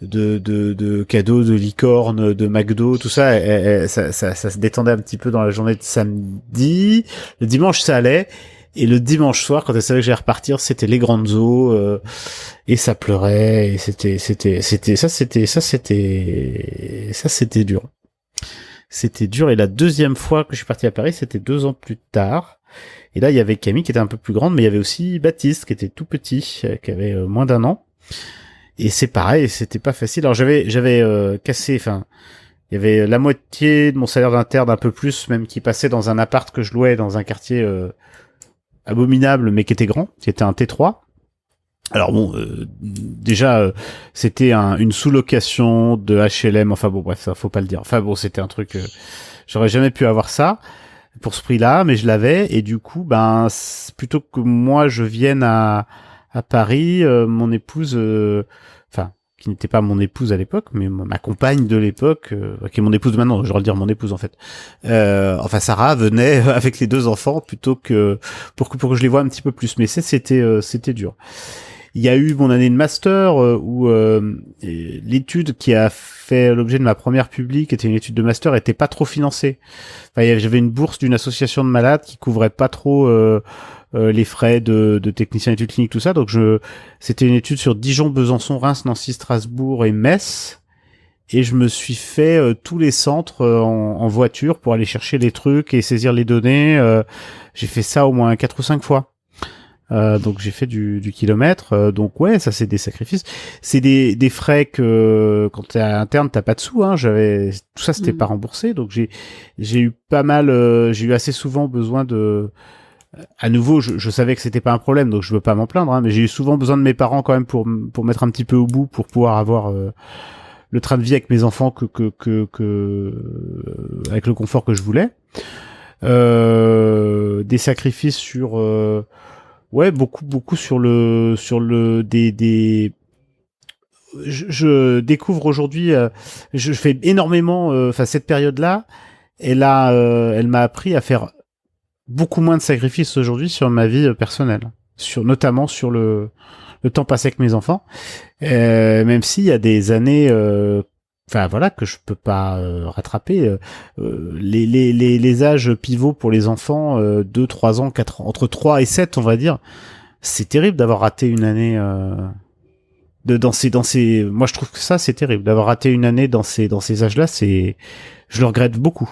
cadeaux, de licorne, de McDo, tout ça, ça se détendait un petit peu dans la journée de samedi. Le dimanche, ça allait. Et le dimanche soir, quand elle savait que j'allais repartir, c'était les grandes eaux, et ça pleurait, et c'était dur. C'était dur. Et la deuxième fois que je suis parti à Paris, c'était 2 ans plus tard. Et là, il y avait Camille qui était un peu plus grande, mais il y avait aussi Baptiste qui était tout petit, qui avait moins d'1 an. Et c'est pareil, c'était pas facile. Alors j'avais cassé, enfin, il y avait la moitié de mon salaire d'interne, un peu plus même, qui passait dans un appart que je louais dans un quartier abominable, mais qui était grand, qui était un T3. Alors bon, déjà, c'était une sous-location de HLM, enfin bon, bref, ça faut pas le dire. Enfin bon, c'était un truc, j'aurais jamais pu avoir ça pour ce prix-là, mais je l'avais, et du coup, plutôt que moi je vienne à Paris, mon épouse, qui n'était pas mon épouse à l'époque, mais ma compagne de l'époque, qui est mon épouse de maintenant, je devrais le dire mon épouse en fait. Sarah venait avec les 2 enfants plutôt que pour que je les voie un petit peu plus. Mais c'était dur. Il y a eu mon année de master où l'étude qui a fait l'objet de ma première publi, qui était une étude de master, était pas trop financée. Enfin, j'avais une bourse d'une association de malades qui couvrait pas trop les frais de technicien d'études cliniques, tout ça. Donc c'était une étude sur Dijon, Besançon, Reims, Nancy, Strasbourg et Metz. Et je me suis fait tous les centres en voiture pour aller chercher les trucs et saisir les données. J'ai fait ça au moins 4 ou 5 fois. Donc j'ai fait du kilomètre. Donc ouais, ça c'est des sacrifices. C'est des frais que quand t'es à interne t'as pas de sous. Hein. Tout ça c'était pas remboursé. Donc j'ai eu pas mal. J'ai eu assez souvent besoin de. À nouveau, je savais que c'était pas un problème, donc je veux pas m'en plaindre. Hein, mais j'ai eu souvent besoin de mes parents quand même pour mettre un petit peu au bout, pour pouvoir avoir le train de vie avec mes enfants avec le confort que je voulais. Des sacrifices sur beaucoup sur le je découvre aujourd'hui, je fais énormément, cette période-là, elle m'a appris à faire beaucoup moins de sacrifices aujourd'hui sur ma vie personnelle, notamment sur le temps passé avec mes enfants, même s'il y a des années que je peux pas rattraper, les âges pivots pour les enfants, 2, 3 ans, 4 ans, entre 3 et 7 on va dire, c'est terrible d'avoir raté une année dans ces moi je trouve que ça c'est terrible d'avoir raté une année dans ces âges-là, je le regrette beaucoup.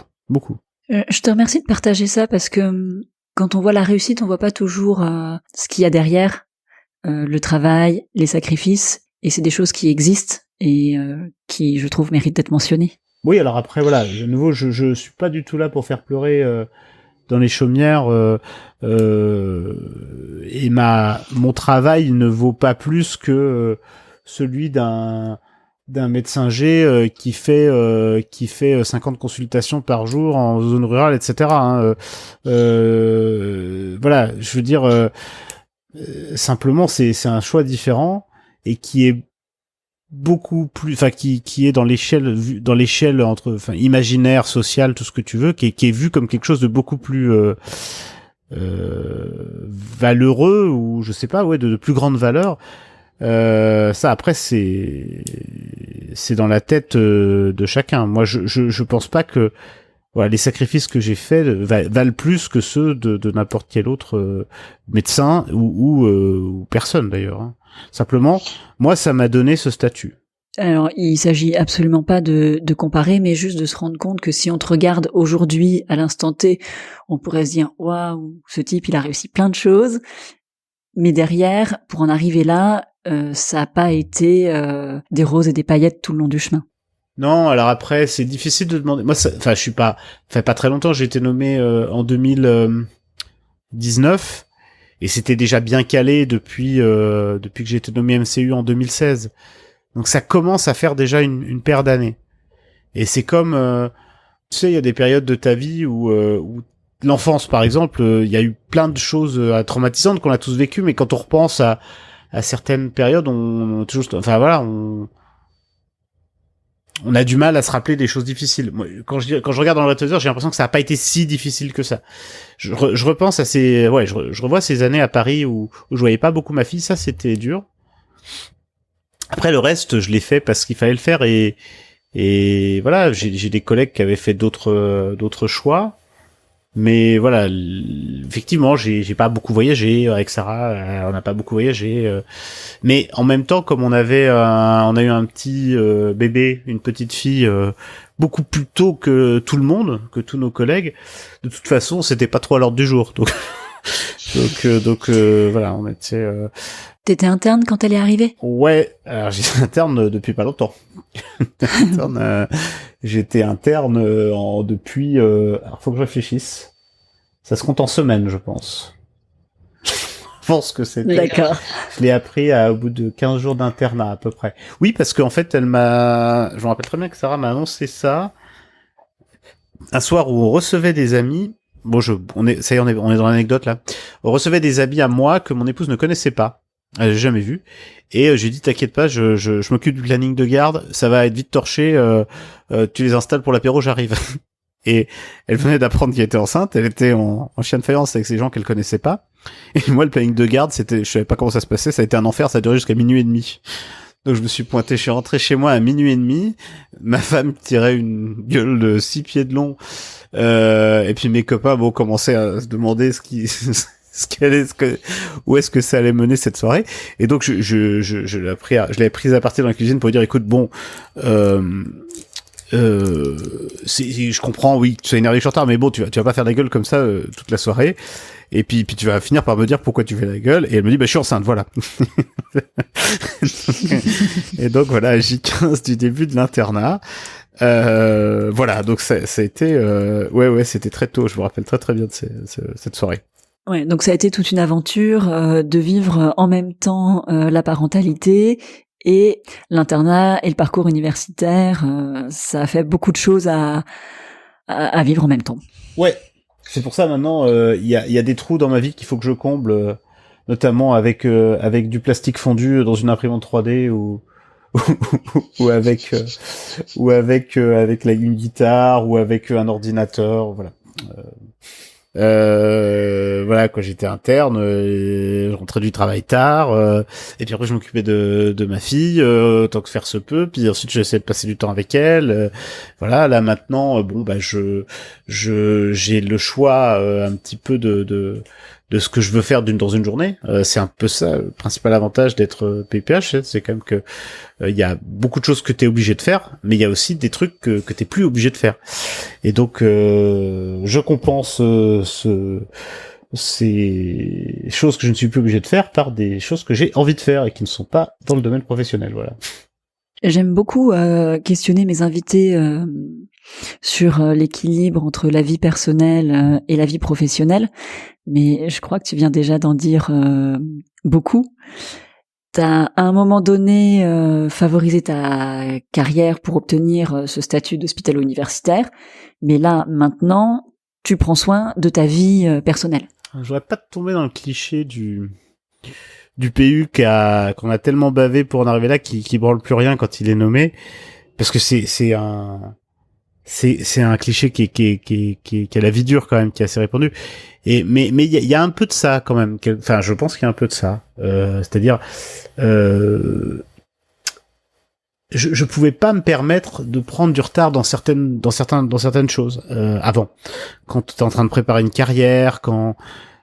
Je te remercie de partager ça parce que quand on voit la réussite, on voit pas toujours ce qu'il y a derrière. le travail, les sacrifices, et c'est des choses qui existent et qui, je trouve, méritent d'être mentionnées. Oui, alors après, voilà, de nouveau, je suis pas du tout là pour faire pleurer dans les chaumières, et mon travail ne vaut pas plus que celui d'un médecin G qui fait 50 consultations par jour en zone rurale, etc. Hein. Voilà, je veux dire, simplement, c'est un choix différent et qui est beaucoup plus, enfin qui est dans l'échelle entre, enfin imaginaire, social, tout ce que tu veux, qui est vu comme quelque chose de beaucoup plus valeureux, ou je sais pas, ouais, de plus grande valeur. Ça après c'est dans la tête de chacun. Moi je pense pas que voilà, les sacrifices que j'ai faits valent plus que ceux de n'importe quel autre médecin ou personne d'ailleurs. Hein. Simplement, moi, ça m'a donné ce statut. Alors, il s'agit absolument pas de comparer, mais juste de se rendre compte que si on te regarde aujourd'hui, à l'instant T, on pourrait se dire « Waouh, ce type, il a réussi plein de choses », mais derrière, pour en arriver là, ça a pas été des roses et des paillettes tout le long du chemin. Non, alors après, c'est difficile de demander. Moi, enfin, je suis pas, enfin, pas très longtemps. J'ai été nommé en 2019. Et c'était déjà bien calé depuis que j'ai été nommé MCU en 2016. Donc ça commence à faire déjà une paire d'années. Et c'est comme, tu sais, il y a des périodes de ta vie où l'enfance, par exemple, il y a eu plein de choses traumatisantes qu'on a tous vécues, mais quand on repense à certaines périodes, on a du mal à se rappeler des choses difficiles. Moi, quand je regarde dans le rétroviseur, j'ai l'impression que ça n'a pas été si difficile que ça. Je repense à je revois ces années à Paris où je voyais pas beaucoup ma fille, ça c'était dur. Après le reste, je l'ai fait parce qu'il fallait le faire et voilà, j'ai des collègues qui avaient fait d'autres choix. Mais voilà, effectivement, j'ai pas beaucoup voyagé avec Sarah, on n'a pas beaucoup voyagé. Mais en même temps, comme on a eu un petit bébé, une petite fille, beaucoup plus tôt que tout le monde, que tous nos collègues, de toute façon, c'était pas trop à l'ordre du jour. Donc voilà, on était. T'étais interne quand elle est arrivée ? Ouais, alors j'étais interne depuis pas longtemps. J'étais interne depuis. Alors faut que je réfléchisse. Ça se compte en semaines, je pense. Je pense que c'était. D'accord. Je l'ai appris au bout de 15 jours d'internat à peu près. Oui, parce qu'en fait, je me rappelle très bien que Sarah m'a annoncé ça un soir où on recevait des amis. Bon, on est dans l'anecdote là. On recevait des amis à moi que mon épouse ne connaissait pas. Elle n'a jamais vu. Et j'ai dit, t'inquiète pas, je m'occupe du planning de garde, ça va être vite torché, tu les installes pour l'apéro, j'arrive. Et elle venait d'apprendre qu'elle était enceinte, elle était en chien de faïence avec ces gens qu'elle connaissait pas. Et moi, le planning de garde, je savais pas comment ça se passait, ça a été un enfer, ça a duré jusqu'à 00h30. Donc je me suis pointé, je suis rentré chez moi à 00h30, ma femme tirait une gueule de 6 pieds de long, et puis mes copains, commençaient à se demander où est-ce que ça allait mener cette soirée. Et donc je l'avais prise à partir dans la cuisine pour dire, écoute, je comprends, oui, tu sois énervé, je suis en retard, mais bon, tu vas pas faire la gueule comme ça toute la soirée. Et puis tu vas finir par me dire pourquoi tu fais la gueule. Et elle me dit, je suis enceinte, voilà. Et donc voilà, J15 du début de l'internat. Voilà, donc ça a été, ouais, c'était très tôt. Je me rappelle très très bien de cette soirée. Ouais, donc ça a été toute une aventure de vivre en même temps la parentalité et l'internat et le parcours universitaire. Ça a fait beaucoup de choses à vivre en même temps. Ouais, c'est pour ça maintenant il y a des trous dans ma vie qu'il faut que je comble, notamment avec du plastique fondu dans une imprimante 3D ou avec une guitare ou avec un ordinateur, voilà. Voilà, quoi, j'étais interne, je rentrais du travail tard, et puis après je m'occupais de ma fille tant que faire se peut, puis ensuite j'essayais de passer du temps avec elle. Voilà, là maintenant j'ai le choix un petit peu de ce que je veux faire dans une journée. C'est un peu ça le principal avantage d'être PPH, c'est quand même que il y a beaucoup de choses que t'es obligé de faire, mais il y a aussi des trucs que t'es plus obligé de faire. Et donc je compense ces choses que je ne suis plus obligé de faire par des choses que j'ai envie de faire et qui ne sont pas dans le domaine professionnel, voilà. J'aime beaucoup questionner mes invités sur l'équilibre entre la vie personnelle et la vie professionnelle, mais je crois que tu viens déjà d'en dire beaucoup. T'as à un moment donné favorisé ta carrière pour obtenir ce statut d'hospitalo-universitaire, mais là maintenant tu prends soin de ta vie personnelle. Je voudrais pas tomber dans le cliché du PU qu'on a tellement bavé pour en arriver là, qui branle plus rien quand il est nommé, parce que c'est un cliché qui a la vie dure quand même, qui est assez répandu. Mais il y a un peu de ça quand même. Enfin, je pense qu'il y a un peu de ça. C'est-à-dire, je pouvais pas me permettre de prendre du retard dans certaines choses avant. Quand tu es en train de préparer une carrière, quand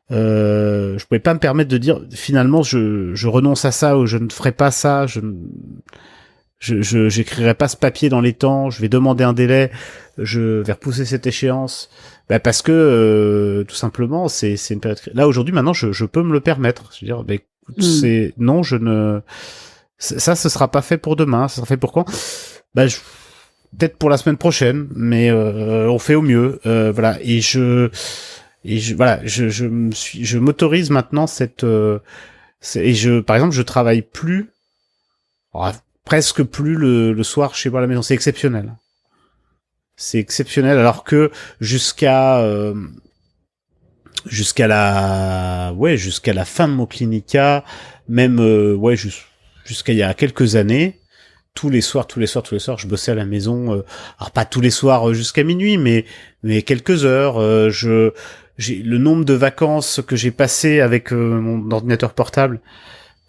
je pouvais pas me permettre de dire finalement je renonce à ça ou je ne ferai pas ça, j'écrirai pas ce papier dans les temps, je vais demander un délai, je vais repousser cette échéance, parce que tout simplement c'est une période. Là aujourd'hui maintenant je peux me le permettre. Je veux dire écoute, non, je ne, ça ce sera pas fait pour demain, ça sera fait pour quand? Peut-être pour la semaine prochaine, mais on fait au mieux, voilà. Et je m'autorise maintenant par exemple, je travaille plus, presque plus le soir chez moi à la maison. C'est exceptionnel. C'est exceptionnel, alors que jusqu'à la fin de mon clinica, même, jusqu'à il y a quelques années, tous les soirs, je bossais à la maison, alors pas tous les soirs jusqu'à minuit, mais quelques heures, j'ai le nombre de vacances que j'ai passé avec mon ordinateur portable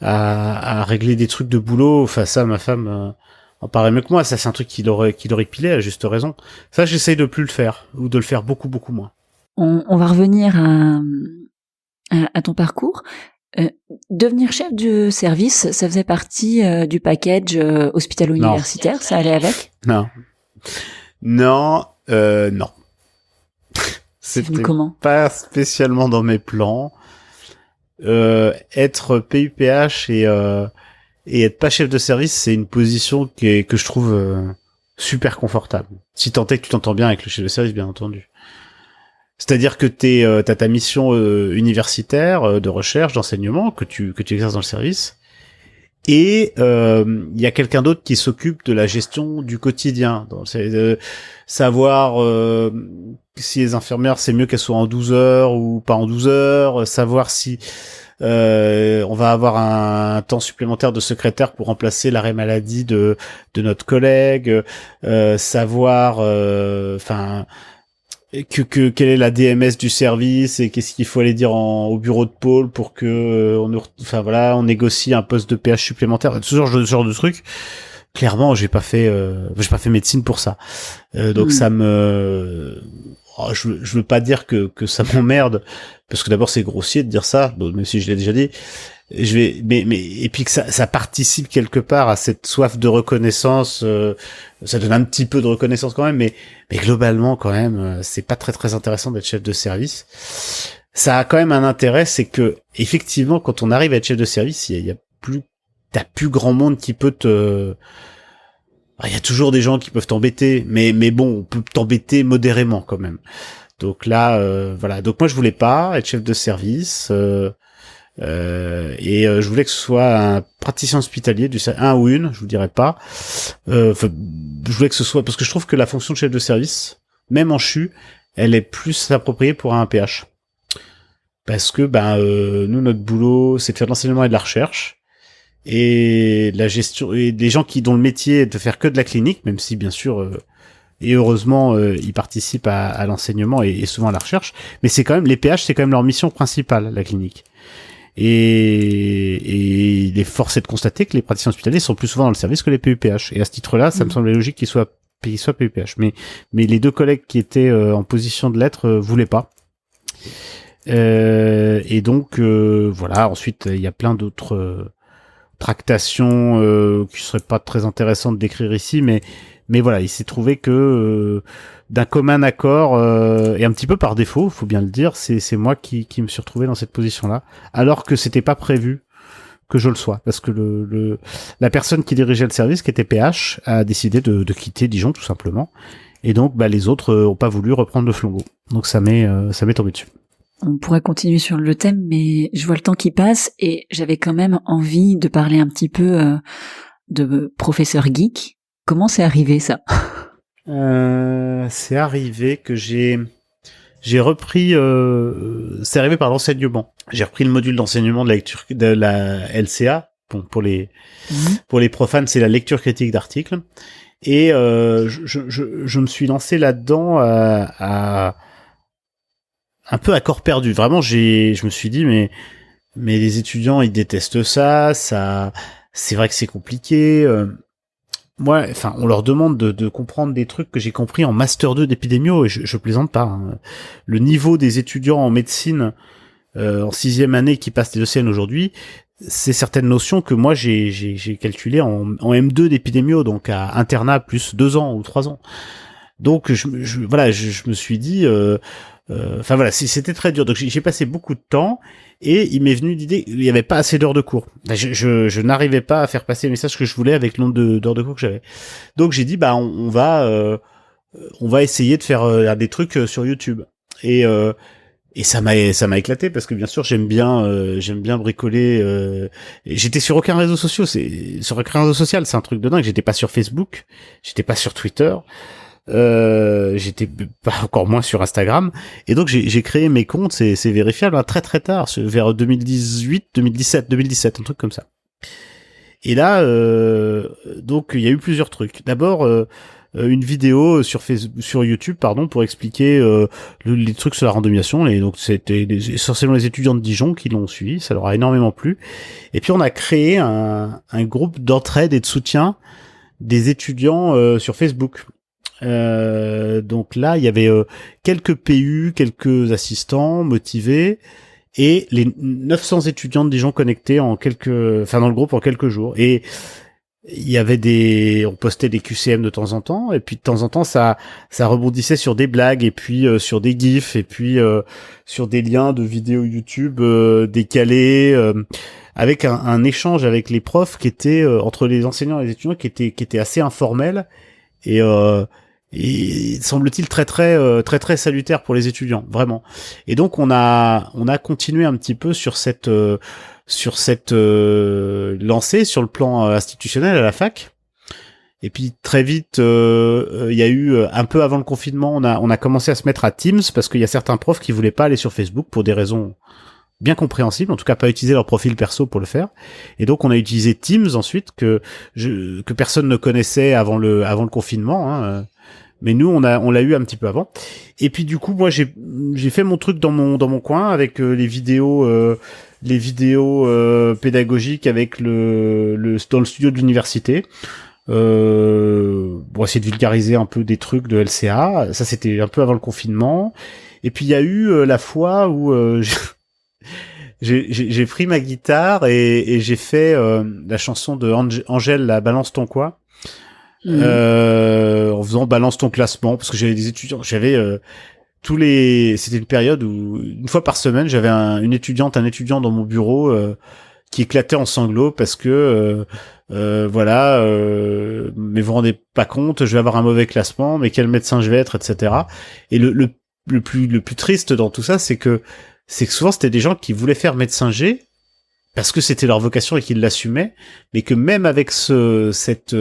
à régler des trucs de boulot. Enfin ça, ma femme en paraît mieux que moi. Ça, c'est un truc qu'il aurait pilé à juste raison. Ça, j'essaye de plus le faire, ou de le faire beaucoup moins. On va revenir à ton parcours. Devenir chef de service, ça faisait partie du package hospitalo-universitaire, ça allait avec? Non. C'était comment? Pas spécialement dans mes plans. Être PUPH et être pas chef de service, c'est une position que je trouve super confortable. Si tant est que tu t'entends bien avec le chef de service, bien entendu. C'est-à-dire que t'as ta mission universitaire, de recherche, d'enseignement, que tu exerces dans le service. Et il y a quelqu'un d'autre qui s'occupe de la gestion du quotidien. Donc, c'est de savoir si les infirmières, c'est mieux qu'elles soient en 12 heures ou pas en 12 heures, savoir si on va avoir un temps supplémentaire de secrétaire pour remplacer l'arrêt maladie de notre collègue, savoir quelle est la DMS du service et qu'est-ce qu'il faut aller dire au bureau de pôle pour que on négocie un poste de PH supplémentaire, ce genre de truc. Clairement, j'ai pas fait médecine pour ça. Donc ça me je veux pas dire que ça m'emmerde, parce que d'abord c'est grossier de dire ça, même si je l'ai déjà dit. Mais et puis que ça participe quelque part à cette soif de reconnaissance. Ça donne un petit peu de reconnaissance quand même, mais globalement quand même, c'est pas très très intéressant d'être chef de service. Ça a quand même un intérêt, c'est que effectivement, quand on arrive à être chef de service, t'as plus grand monde qui peut te. Il y a toujours des gens qui peuvent t'embêter, mais bon, on peut t'embêter modérément quand même. Donc là, voilà. Donc moi, je voulais pas être chef de service. Je voulais que ce soit un praticien hospitalier, un ou une, je vous dirais pas. Je voulais que ce soit, parce que je trouve que la fonction de chef de service, même en CHU, elle est plus appropriée pour un PH. Parce que nous, notre boulot, c'est de faire de l'enseignement et de la recherche, et la gestion, et des gens dont le métier est de faire que de la clinique, même si bien sûr et heureusement ils participent à l'enseignement et souvent à la recherche, mais c'est quand même, les PH, c'est quand même leur mission principale, la clinique. Et il est forcé de constater que les praticiens hospitaliers sont plus souvent dans le service que les PUPH. Et à ce titre-là, ça me semblait logique qu'ils soient PUPH. Mais les deux collègues qui étaient en position de l'être voulaient pas. Et donc voilà. Ensuite, il y a plein d'autres tractation qui serait pas très intéressant de décrire ici, mais voilà, il s'est trouvé que d'un commun accord et un petit peu par défaut, faut bien le dire, c'est moi qui me suis retrouvé dans cette position-là, alors que c'était pas prévu que je le sois, parce que la personne qui dirigeait le service, qui était PH, a décidé de quitter Dijon tout simplement, et donc les autres ont pas voulu reprendre le flambeau. Donc ça m'est tombé dessus. On pourrait continuer sur le thème, mais je vois le temps qui passe et j'avais quand même envie de parler un petit peu de professeur geek. Comment c'est arrivé ça ? C'est arrivé que j'ai repris. C'est arrivé par l'enseignement. J'ai repris le module d'enseignement de la lecture de la LCA. Bon, pour les profanes, c'est la lecture critique d'articles. Et je me suis lancé là-dedans un peu à corps perdu. Vraiment, je me suis dit mais les étudiants ils détestent ça. C'est vrai que c'est compliqué. Moi, enfin, on leur demande de comprendre des trucs que j'ai compris en master 2 d'épidémio, et je plaisante pas. Hein. Le niveau des étudiants en médecine en 6e année qui passent les ECN aujourd'hui, c'est certaines notions que moi j'ai calculées en M2 d'épidémio, donc à internat plus 2 ans ou 3 ans. Donc je me suis dit, enfin voilà, c'était très dur. Donc j'ai passé beaucoup de temps. Et il m'est venu l'idée, il n'y avait pas assez d'heures de cours. Je n'arrivais pas à faire passer le message que je voulais avec le nombre d'heures de cours que j'avais. Donc j'ai dit, on va essayer de faire des trucs sur YouTube. Et ça m'a éclaté parce que bien sûr j'aime bien bricoler. J'étais sur aucun réseau social, c'est un truc de dingue. J'étais pas sur Facebook, j'étais pas sur Twitter. J'étais pas encore moins sur Instagram, et donc j'ai créé mes comptes, c'est vérifiable, hein, très très tard, vers 2017, un truc comme ça. Et là, donc il y a eu plusieurs trucs. D'abord une vidéo sur YouTube, pour expliquer les trucs sur la randomisation, et donc c'était essentiellement les étudiants de Dijon qui l'ont suivi, ça leur a énormément plu. Et puis on a créé un groupe d'entraide et de soutien des étudiants sur Facebook. Donc là, il y avait quelques PU, quelques assistants motivés, et les 900 étudiants de Dijon connectés dans le groupe en quelques jours. Et il y avait on postait des QCM de temps en temps, et puis de temps en temps ça rebondissait sur des blagues, et puis sur des gifs, et puis sur des liens de vidéos YouTube décalés, avec un échange avec les profs qui était entre les enseignants et les étudiants qui était assez informel, et semble-t-il très salutaire pour les étudiants, vraiment. Et donc on a continué un petit peu sur cette lancée sur le plan institutionnel à la fac. Et puis très vite, il y a eu un peu avant le confinement, on a commencé à se mettre à Teams, parce qu'il y a certains profs qui voulaient pas aller sur Facebook pour des raisons bien compréhensibles, en tout cas pas utiliser leur profil perso pour le faire. Et donc on a utilisé Teams ensuite, que personne ne connaissait avant le confinement, hein. Mais nous on l'a eu un petit peu avant. Et puis du coup moi j'ai fait mon truc dans mon coin avec les vidéos pédagogiques avec dans le studio de l'université, pour essayer de vulgariser un peu des trucs de LCA. Ça c'était un peu avant le confinement. Et puis il y a eu la fois où j'ai pris ma guitare et j'ai fait la chanson de Angèle, la Balance ton quoi. En faisant balance ton classement, parce que j'avais des étudiants, c'était une période où une fois par semaine j'avais un étudiant dans mon bureau qui éclatait en sanglots parce que mais vous vous rendez pas compte, je vais avoir un mauvais classement, mais quel médecin je vais être, etc. Et le plus triste dans tout ça, c'est que souvent c'était des gens qui voulaient faire médecin G parce que c'était leur vocation et qu'ils l'assumaient, mais que même avec cette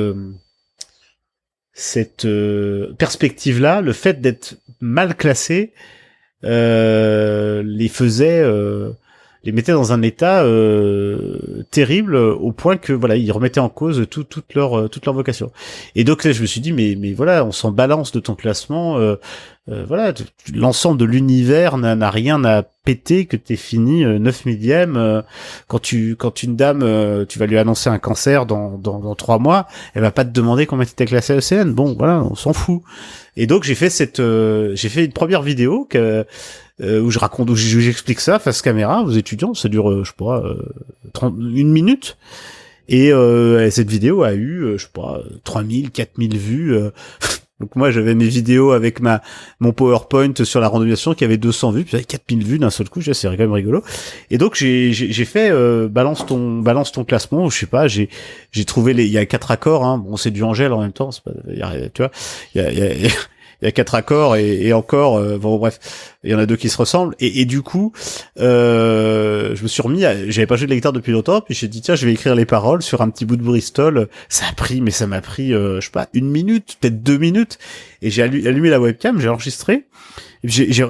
perspective-là, le fait d'être mal classé les mettait dans un état terrible, au point que voilà, ils remettaient en cause toute leur vocation. Et donc là, je me suis dit mais voilà, on s'en balance de ton classement, voilà, l'ensemble de l'univers n'a rien à péter que t'es fini 9 millième. Quand une dame, tu vas lui annoncer un cancer dans 3 mois, elle va pas te demander combien t'étais classé à ECN. Bon, voilà, on s'en fout. Et donc j'ai fait une première vidéo où j'explique ça face caméra aux étudiants. Ça dure, 1 minute. Et cette vidéo a eu, je sais pas, 3000, 4000 vues. Donc moi, j'avais mes vidéos avec mon PowerPoint sur la randomisation qui avait 200 vues, puis j'avais 4000 vues d'un seul coup. C'est quand même rigolo. Et donc j'ai fait balance ton classement. Je sais pas, j'ai trouvé il y a 4 accords. Hein. Bon, c'est du Angèle en même temps. C'est pas, tu vois, il y a 4 accords et encore, bon bref, il y en a 2 qui se ressemblent et du coup, je me suis remis, j'avais pas joué de la guitare depuis longtemps, puis j'ai dit tiens, je vais écrire les paroles sur un petit bout de Bristol. Ça m'a pris, je sais pas, 1 minute, peut-être 2 minutes, et j'ai allumé la webcam, j'ai enregistré, et puis j'ai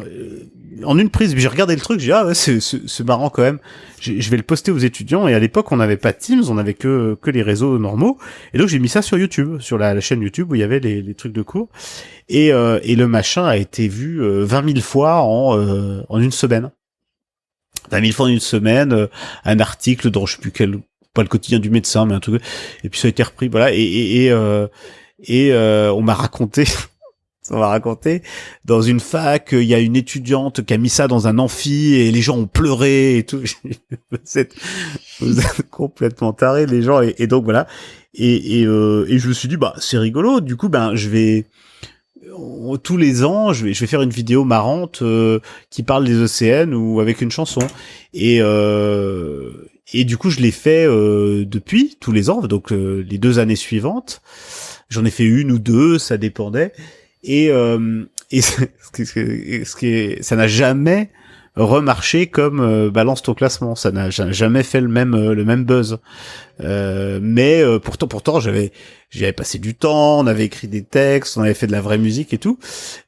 en une prise, j'ai regardé le truc, j'ai dit ah ouais, c'est marrant quand même. Je vais le poster aux étudiants, et à l'époque on n'avait pas Teams, on avait que les réseaux normaux, et donc j'ai mis ça sur YouTube, sur la chaîne YouTube où il y avait les trucs de cours, et le machin a été vu 20 000 fois en une semaine. 20 000 fois en une semaine, un article dont je sais plus pas le quotidien du médecin, mais un truc, et puis ça a été repris, voilà, et on m'a raconté. On va raconter, dans une fac, il y a une étudiante qui a mis ça dans un amphi et les gens ont pleuré et tout. Vous êtes complètement tarés, les gens, et donc voilà. Et je me suis dit, bah, c'est rigolo. Du coup, ben, tous les ans, je vais faire une vidéo marrante, qui parle des océans ou avec une chanson. Et du coup, je l'ai fait, depuis, tous les ans, donc, les 2 années suivantes. J'en ai fait 1 ou 2, ça dépendait. Et ça n'a jamais remarché comme balance ton classement, ça n'a jamais fait le même buzz, mais pourtant j'avais passé du temps, on avait écrit des textes, on avait fait de la vraie musique et tout,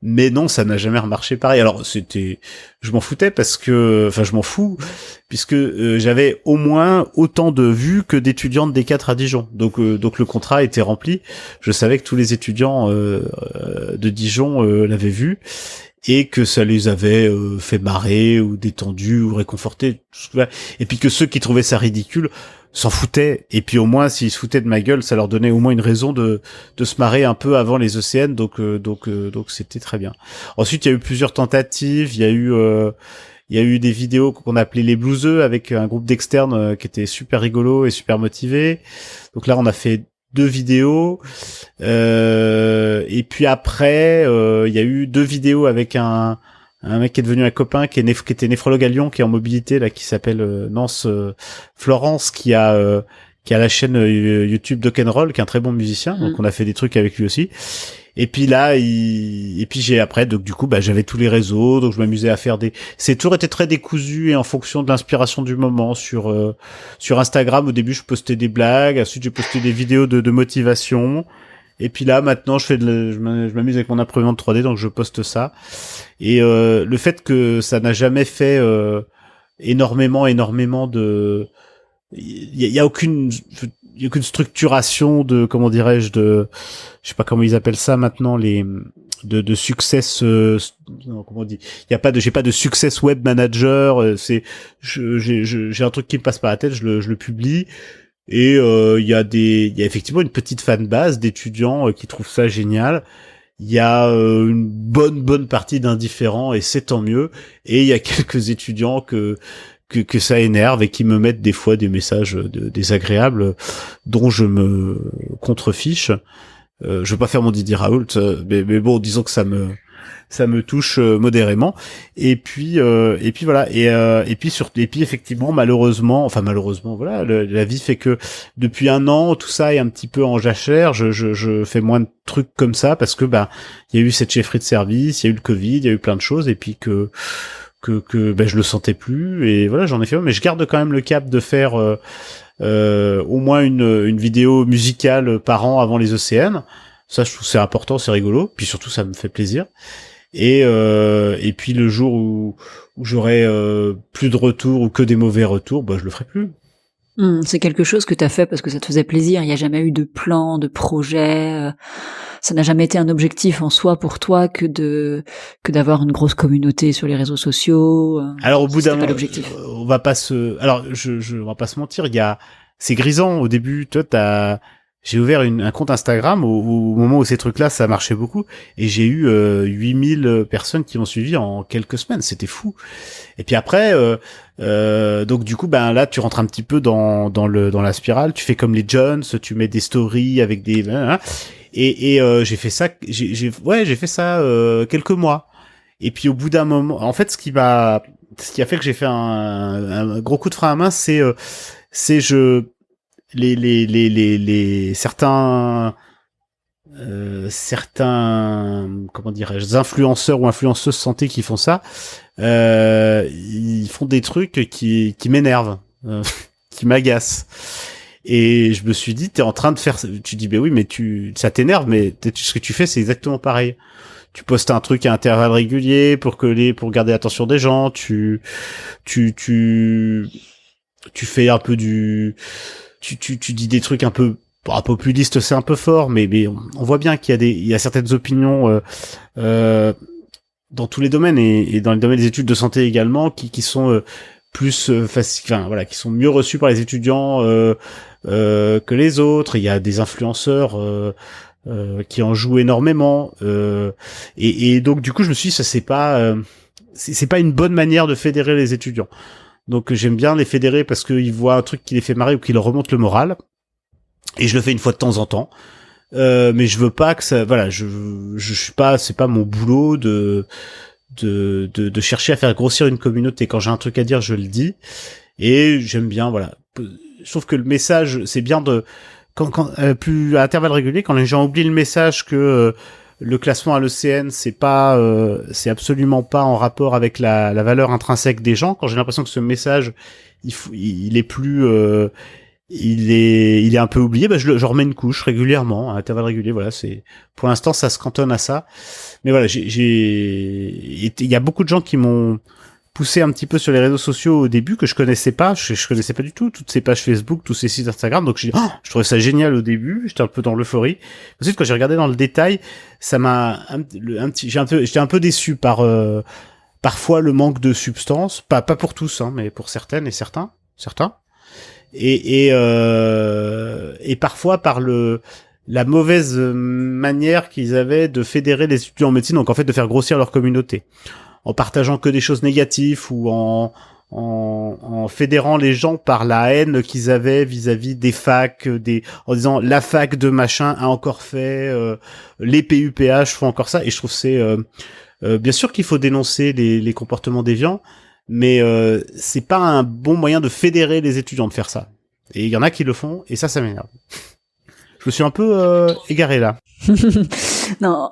mais non, ça n'a jamais remarché pareil. Alors je m'en foutais je m'en fous puisque j'avais au moins autant de vues que d'étudiants de D4 à Dijon, donc le contrat était rempli. Je savais que tous les étudiants de Dijon l'avaient vu, et que ça les avait fait marrer ou détendus ou réconfortés, et puis que ceux qui trouvaient ça ridicule s'en foutaient, et puis au moins s'ils se foutaient de ma gueule, ça leur donnait au moins une raison de se marrer un peu avant les océans, donc c'était très bien. Ensuite, il y a eu plusieurs tentatives, il y a eu des vidéos qu'on appelait les blueseux avec un groupe d'externes qui était super rigolo et super motivé. Donc là, on a fait 2 vidéos, et puis après il y a eu 2 vidéos avec un mec qui est devenu un copain qui était néphrologue à Lyon, qui est en mobilité là, qui s'appelle Nance Florence, qui a la chaîne YouTube Dock'n'Roll, qui est un très bon musicien, donc on a fait des trucs avec lui aussi. Et puis là, j'ai après, donc du coup, bah, j'avais tous les réseaux, donc je m'amusais à faire c'est toujours été très décousu et en fonction de l'inspiration du moment. Sur Instagram, au début, je postais des blagues, ensuite j'ai posté des vidéos de motivation. Et puis là, maintenant, je m'amuse avec mon imprimante 3D, donc je poste ça. Et le fait que ça n'a jamais fait énormément de, il y a aucune structuration de, comment dirais-je, je sais pas comment ils appellent ça maintenant, de success, non, comment on dit, j'ai pas de success web manager, j'ai un truc qui me passe par la tête, je le publie, et il y a effectivement une petite fanbase d'étudiants qui trouvent ça génial. Il y a une bonne partie d'indifférents, et c'est tant mieux, et il y a quelques étudiants que ça énerve et qui me mettent des fois des messages désagréables dont je me contrefiche. Je veux pas faire mon Didier Raoult, mais bon, disons que ça me touche modérément. Et puis voilà. Et puis effectivement, malheureusement, voilà, la vie fait que depuis 1 an, tout ça est un petit peu en jachère. Je fais moins de trucs comme ça parce que il y a eu cette chefferie de service, il y a eu le Covid, il y a eu plein de choses, et puis que je le sentais plus, et voilà, j'en ai fait un, mais je garde quand même le cap de faire au moins une vidéo musicale par an avant les océans. Ça, je trouve c'est important, c'est rigolo, puis surtout ça me fait plaisir. Et puis le jour où j'aurai plus de retours ou que des mauvais retours, je le ferai plus. C'est quelque chose que t'as fait parce que ça te faisait plaisir. Il n'y a jamais eu de plan, de projet. Ça n'a jamais été un objectif en soi pour toi que d'avoir une grosse communauté sur les réseaux sociaux. Alors au bout d'un moment, on va pas se mentir. C'est grisant au début. Toi, j'ai ouvert un compte Instagram au moment où ces trucs-là, ça marchait beaucoup, et j'ai eu 8000 personnes qui m'ont suivi en quelques semaines. C'était fou. Et puis après, donc du coup, ben là, tu rentres un petit peu dans la spirale. Tu fais comme les Jones, tu mets des stories avec des et j'ai fait ça. J'ai fait ça quelques mois. Et puis au bout d'un moment, en fait, ce qui a fait que j'ai fait un gros coup de frein à main, c'est certains comment dirais-je, influenceurs ou influenceuses santé qui font ça, ils font des trucs qui m'énervent, qui m'agacent. Et je me suis dit, t'es en train de faire, tu dis, ben oui, mais ça t'énerve, mais ce que tu fais, c'est exactement pareil. Tu postes un truc à intervalles réguliers pour garder l'attention des gens, tu fais un peu tu dis des trucs un peu populistes, c'est un peu fort, mais on voit bien qu'il y a certaines opinions dans tous les domaines et dans les domaines des études de santé également qui sont plus qui sont mieux reçus par les étudiants que les autres. Il y a des influenceurs qui en jouent énormément et donc du coup je me suis dit ça c'est pas une bonne manière de fédérer les étudiants. Donc j'aime bien les fédérer parce qu'ils voient un truc qui les fait marrer ou qui leur remonte le moral. Et je le fais une fois de temps en temps. Mais je veux pas que ça, voilà, je suis pas, c'est pas mon boulot de chercher à faire grossir une communauté. Quand j'ai un truc à dire, je le dis. Et j'aime bien, voilà. Je trouve que le message, c'est bien plus à intervalles réguliers, quand les gens oublient le message que le classement à l'ECN, c'est absolument pas en rapport avec la valeur intrinsèque des gens. Quand j'ai l'impression que ce message, il est plus, il est un peu oublié, je remets une couche régulièrement, à intervalles réguliers. Voilà, pour l'instant, ça se cantonne à ça. Mais voilà, il y a beaucoup de gens qui m'ont poussé un petit peu sur les réseaux sociaux au début que je connaissais pas, je connaissais pas du tout toutes ces pages Facebook, tous ces sites Instagram, donc je trouvais ça génial au début, j'étais un peu dans l'euphorie. Ensuite quand j'ai regardé dans le détail, ça m'a j'étais un peu déçu par parfois le manque de substance, pas pour tous hein, mais pour certaines et certains et parfois par la mauvaise manière qu'ils avaient de fédérer les étudiants en médecine, donc en fait de faire grossir leur communauté en partageant que des choses négatives ou en fédérant les gens par la haine qu'ils avaient vis-à-vis des facs, en disant la fac de machin a encore fait, les PUPH font encore ça, et je trouve bien sûr qu'il faut dénoncer les comportements déviants, mais c'est pas un bon moyen de fédérer les étudiants de faire ça. Et il y en a qui le font, et ça m'énerve. Je me suis un peu égaré là. Non,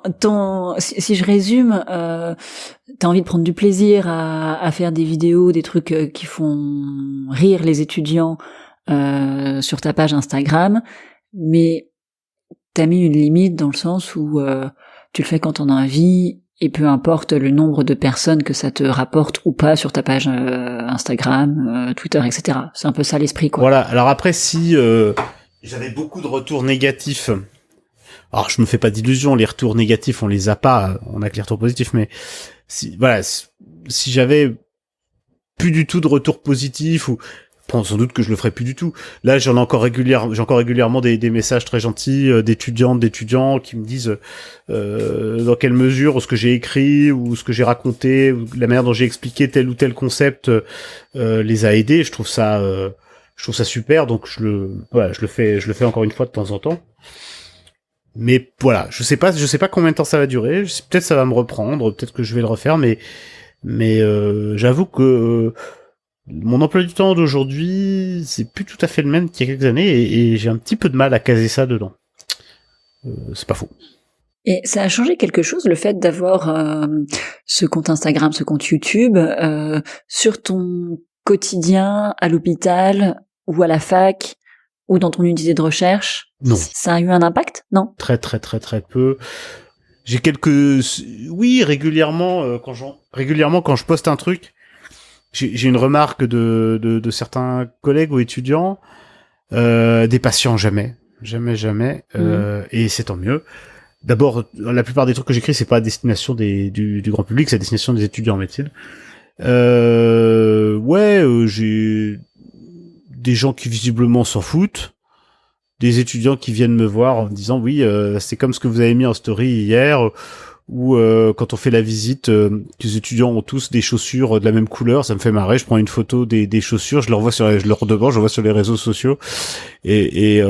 si je résume, t'as envie de prendre du plaisir à faire des vidéos, des trucs qui font rire les étudiants sur ta page Instagram, mais t'as mis une limite dans le sens où tu le fais quand t'en as envie, et peu importe le nombre de personnes que ça te rapporte ou pas sur ta page Instagram, Twitter, etc. C'est un peu ça l'esprit, quoi. Voilà, alors après si j'avais beaucoup de retours négatifs. Alors, je me fais pas d'illusions, les retours négatifs, on les a pas, on a que les retours positifs, mais si j'avais plus du tout de retours positifs, ou sans doute que je le ferais plus du tout. Là, j'ai encore régulièrement des messages très gentils d'étudiants qui me disent dans quelle mesure ce que j'ai écrit ou ce que j'ai raconté ou la manière dont j'ai expliqué tel ou tel concept les a aidés. Je trouve ça super, donc je le fais encore une fois de temps en temps. Mais voilà, je sais pas combien de temps ça va durer. Peut-être ça va me reprendre, peut-être que je vais le refaire, mais j'avoue que mon emploi du temps d'aujourd'hui, c'est plus tout à fait le même qu'il y a quelques années, et j'ai un petit peu de mal à caser ça dedans. C'est pas faux. Et ça a changé quelque chose, le fait d'avoir ce compte Instagram, ce compte YouTube, sur ton quotidien à l'hôpital ou à la fac ou dans ton unité de recherche? Non. Ça a eu un impact? Non? Très très très très peu. J'ai régulièrement quand je poste un truc, j'ai une remarque de certains collègues ou étudiants, des patients jamais, et c'est tant mieux. D'abord, la plupart des trucs que j'écris, c'est pas à destination du grand public, c'est à destination des étudiants en médecine. J'ai des gens qui visiblement s'en foutent. des étudiants qui viennent me voir en me disant oui, c'est comme ce que vous avez mis en story hier, ou quand on fait la visite, les étudiants ont tous des chaussures de la même couleur, ça me fait marrer. Je prends une photo des chaussures, je leur vois je vois sur les réseaux sociaux, et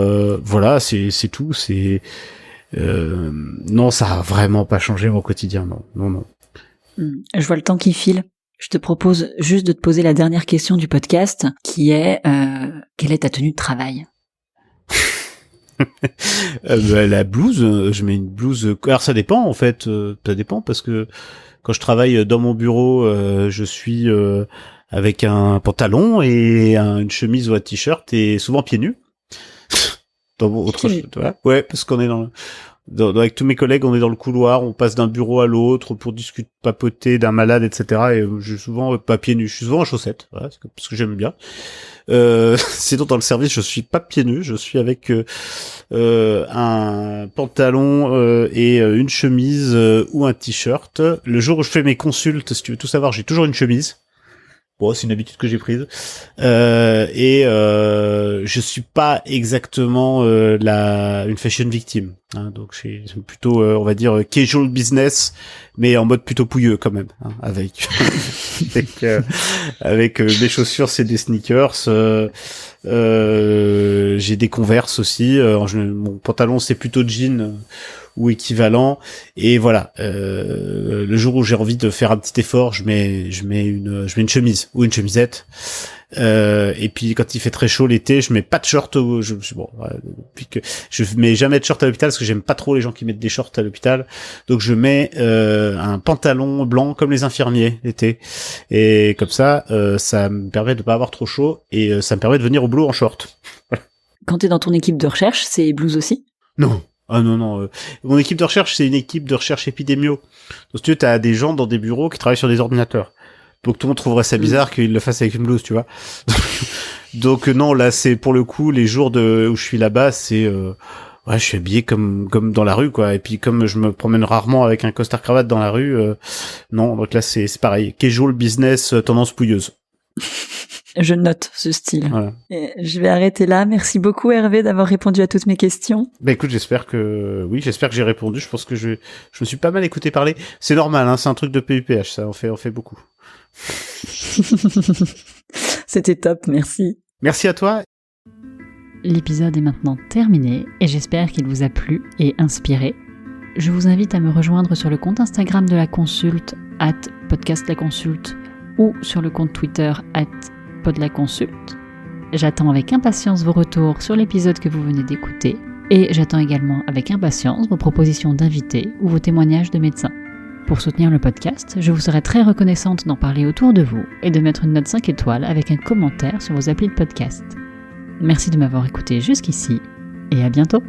voilà, c'est tout. C'est non, ça a vraiment pas changé mon quotidien, non. Je vois le temps qui file. Je te propose juste de te poser la dernière question du podcast, qui est quelle est ta tenue de travail? La blouse, je mets une blouse. Alors ça dépend en fait, ça dépend parce que quand je travaille dans mon bureau, je suis avec un pantalon et une chemise ou un t-shirt et souvent pieds nus. Dans autre chose, ouais, parce qu'on est avec tous mes collègues, on est dans le couloir, on passe d'un bureau à l'autre pour discuter, papoter d'un malade, etc. Et je suis souvent pas pieds nus, je suis souvent en chaussettes, voilà, parce que j'aime bien. Sinon dans le service, je suis pas pieds nus, je suis avec un pantalon et une chemise ou un t-shirt. Le jour où je fais mes consultes, si tu veux tout savoir, j'ai toujours une chemise. Bon, c'est une habitude que j'ai prise. Je suis pas exactement une fashion victime. Hein, donc c'est plutôt, on va dire, casual business, mais en mode plutôt pouilleux quand même. Hein, avec mes chaussures, c'est des sneakers. J'ai des Converse aussi. Mon pantalon, c'est plutôt jean ou équivalent, et voilà. Le jour où j'ai envie de faire un petit effort, je mets une chemise ou une chemisette. Et puis quand il fait très chaud l'été, je mets pas de short. Je mets jamais de short à l'hôpital parce que j'aime pas trop les gens qui mettent des shorts à l'hôpital. Donc je mets un pantalon blanc comme les infirmiers l'été, et comme ça, ça me permet de pas avoir trop chaud et ça me permet de venir au boulot en short. Quand t'es dans ton équipe de recherche, c'est blouse aussi? Non. Ah non. Mon équipe de recherche, c'est une équipe de recherche épidémio. Donc si tu veux, t'as des gens dans des bureaux qui travaillent sur des ordinateurs. Donc tout le monde trouverait ça bizarre qu'ils le fassent avec une blouse, tu vois. Donc non, là c'est pour le coup les jours où je suis là-bas, c'est je suis habillé comme dans la rue, quoi. Et puis comme je me promène rarement avec un costard cravate dans la rue, non. Donc là c'est pareil, casual business, tendance pouilleuse. Je note ce style. Voilà. Et je vais arrêter là. Merci beaucoup Hervé d'avoir répondu à toutes mes questions. Bah écoute, j'espère que j'ai répondu. Je pense que je me suis pas mal écouté parler. C'est normal, hein, c'est un truc de PUPH, ça. On fait beaucoup. C'était top, merci. Merci à toi. L'épisode est maintenant terminé et j'espère qu'il vous a plu et inspiré. Je vous invite à me rejoindre sur le compte Instagram de la consulte @podcastlaconsulte ou sur le compte Twitter @podlaconsulte. J'attends avec impatience vos retours sur l'épisode que vous venez d'écouter et j'attends également avec impatience vos propositions d'invités ou vos témoignages de médecins. Pour soutenir le podcast, je vous serai très reconnaissante d'en parler autour de vous et de mettre une note 5 étoiles avec un commentaire sur vos applis de podcast. Merci de m'avoir écouté jusqu'ici et à bientôt.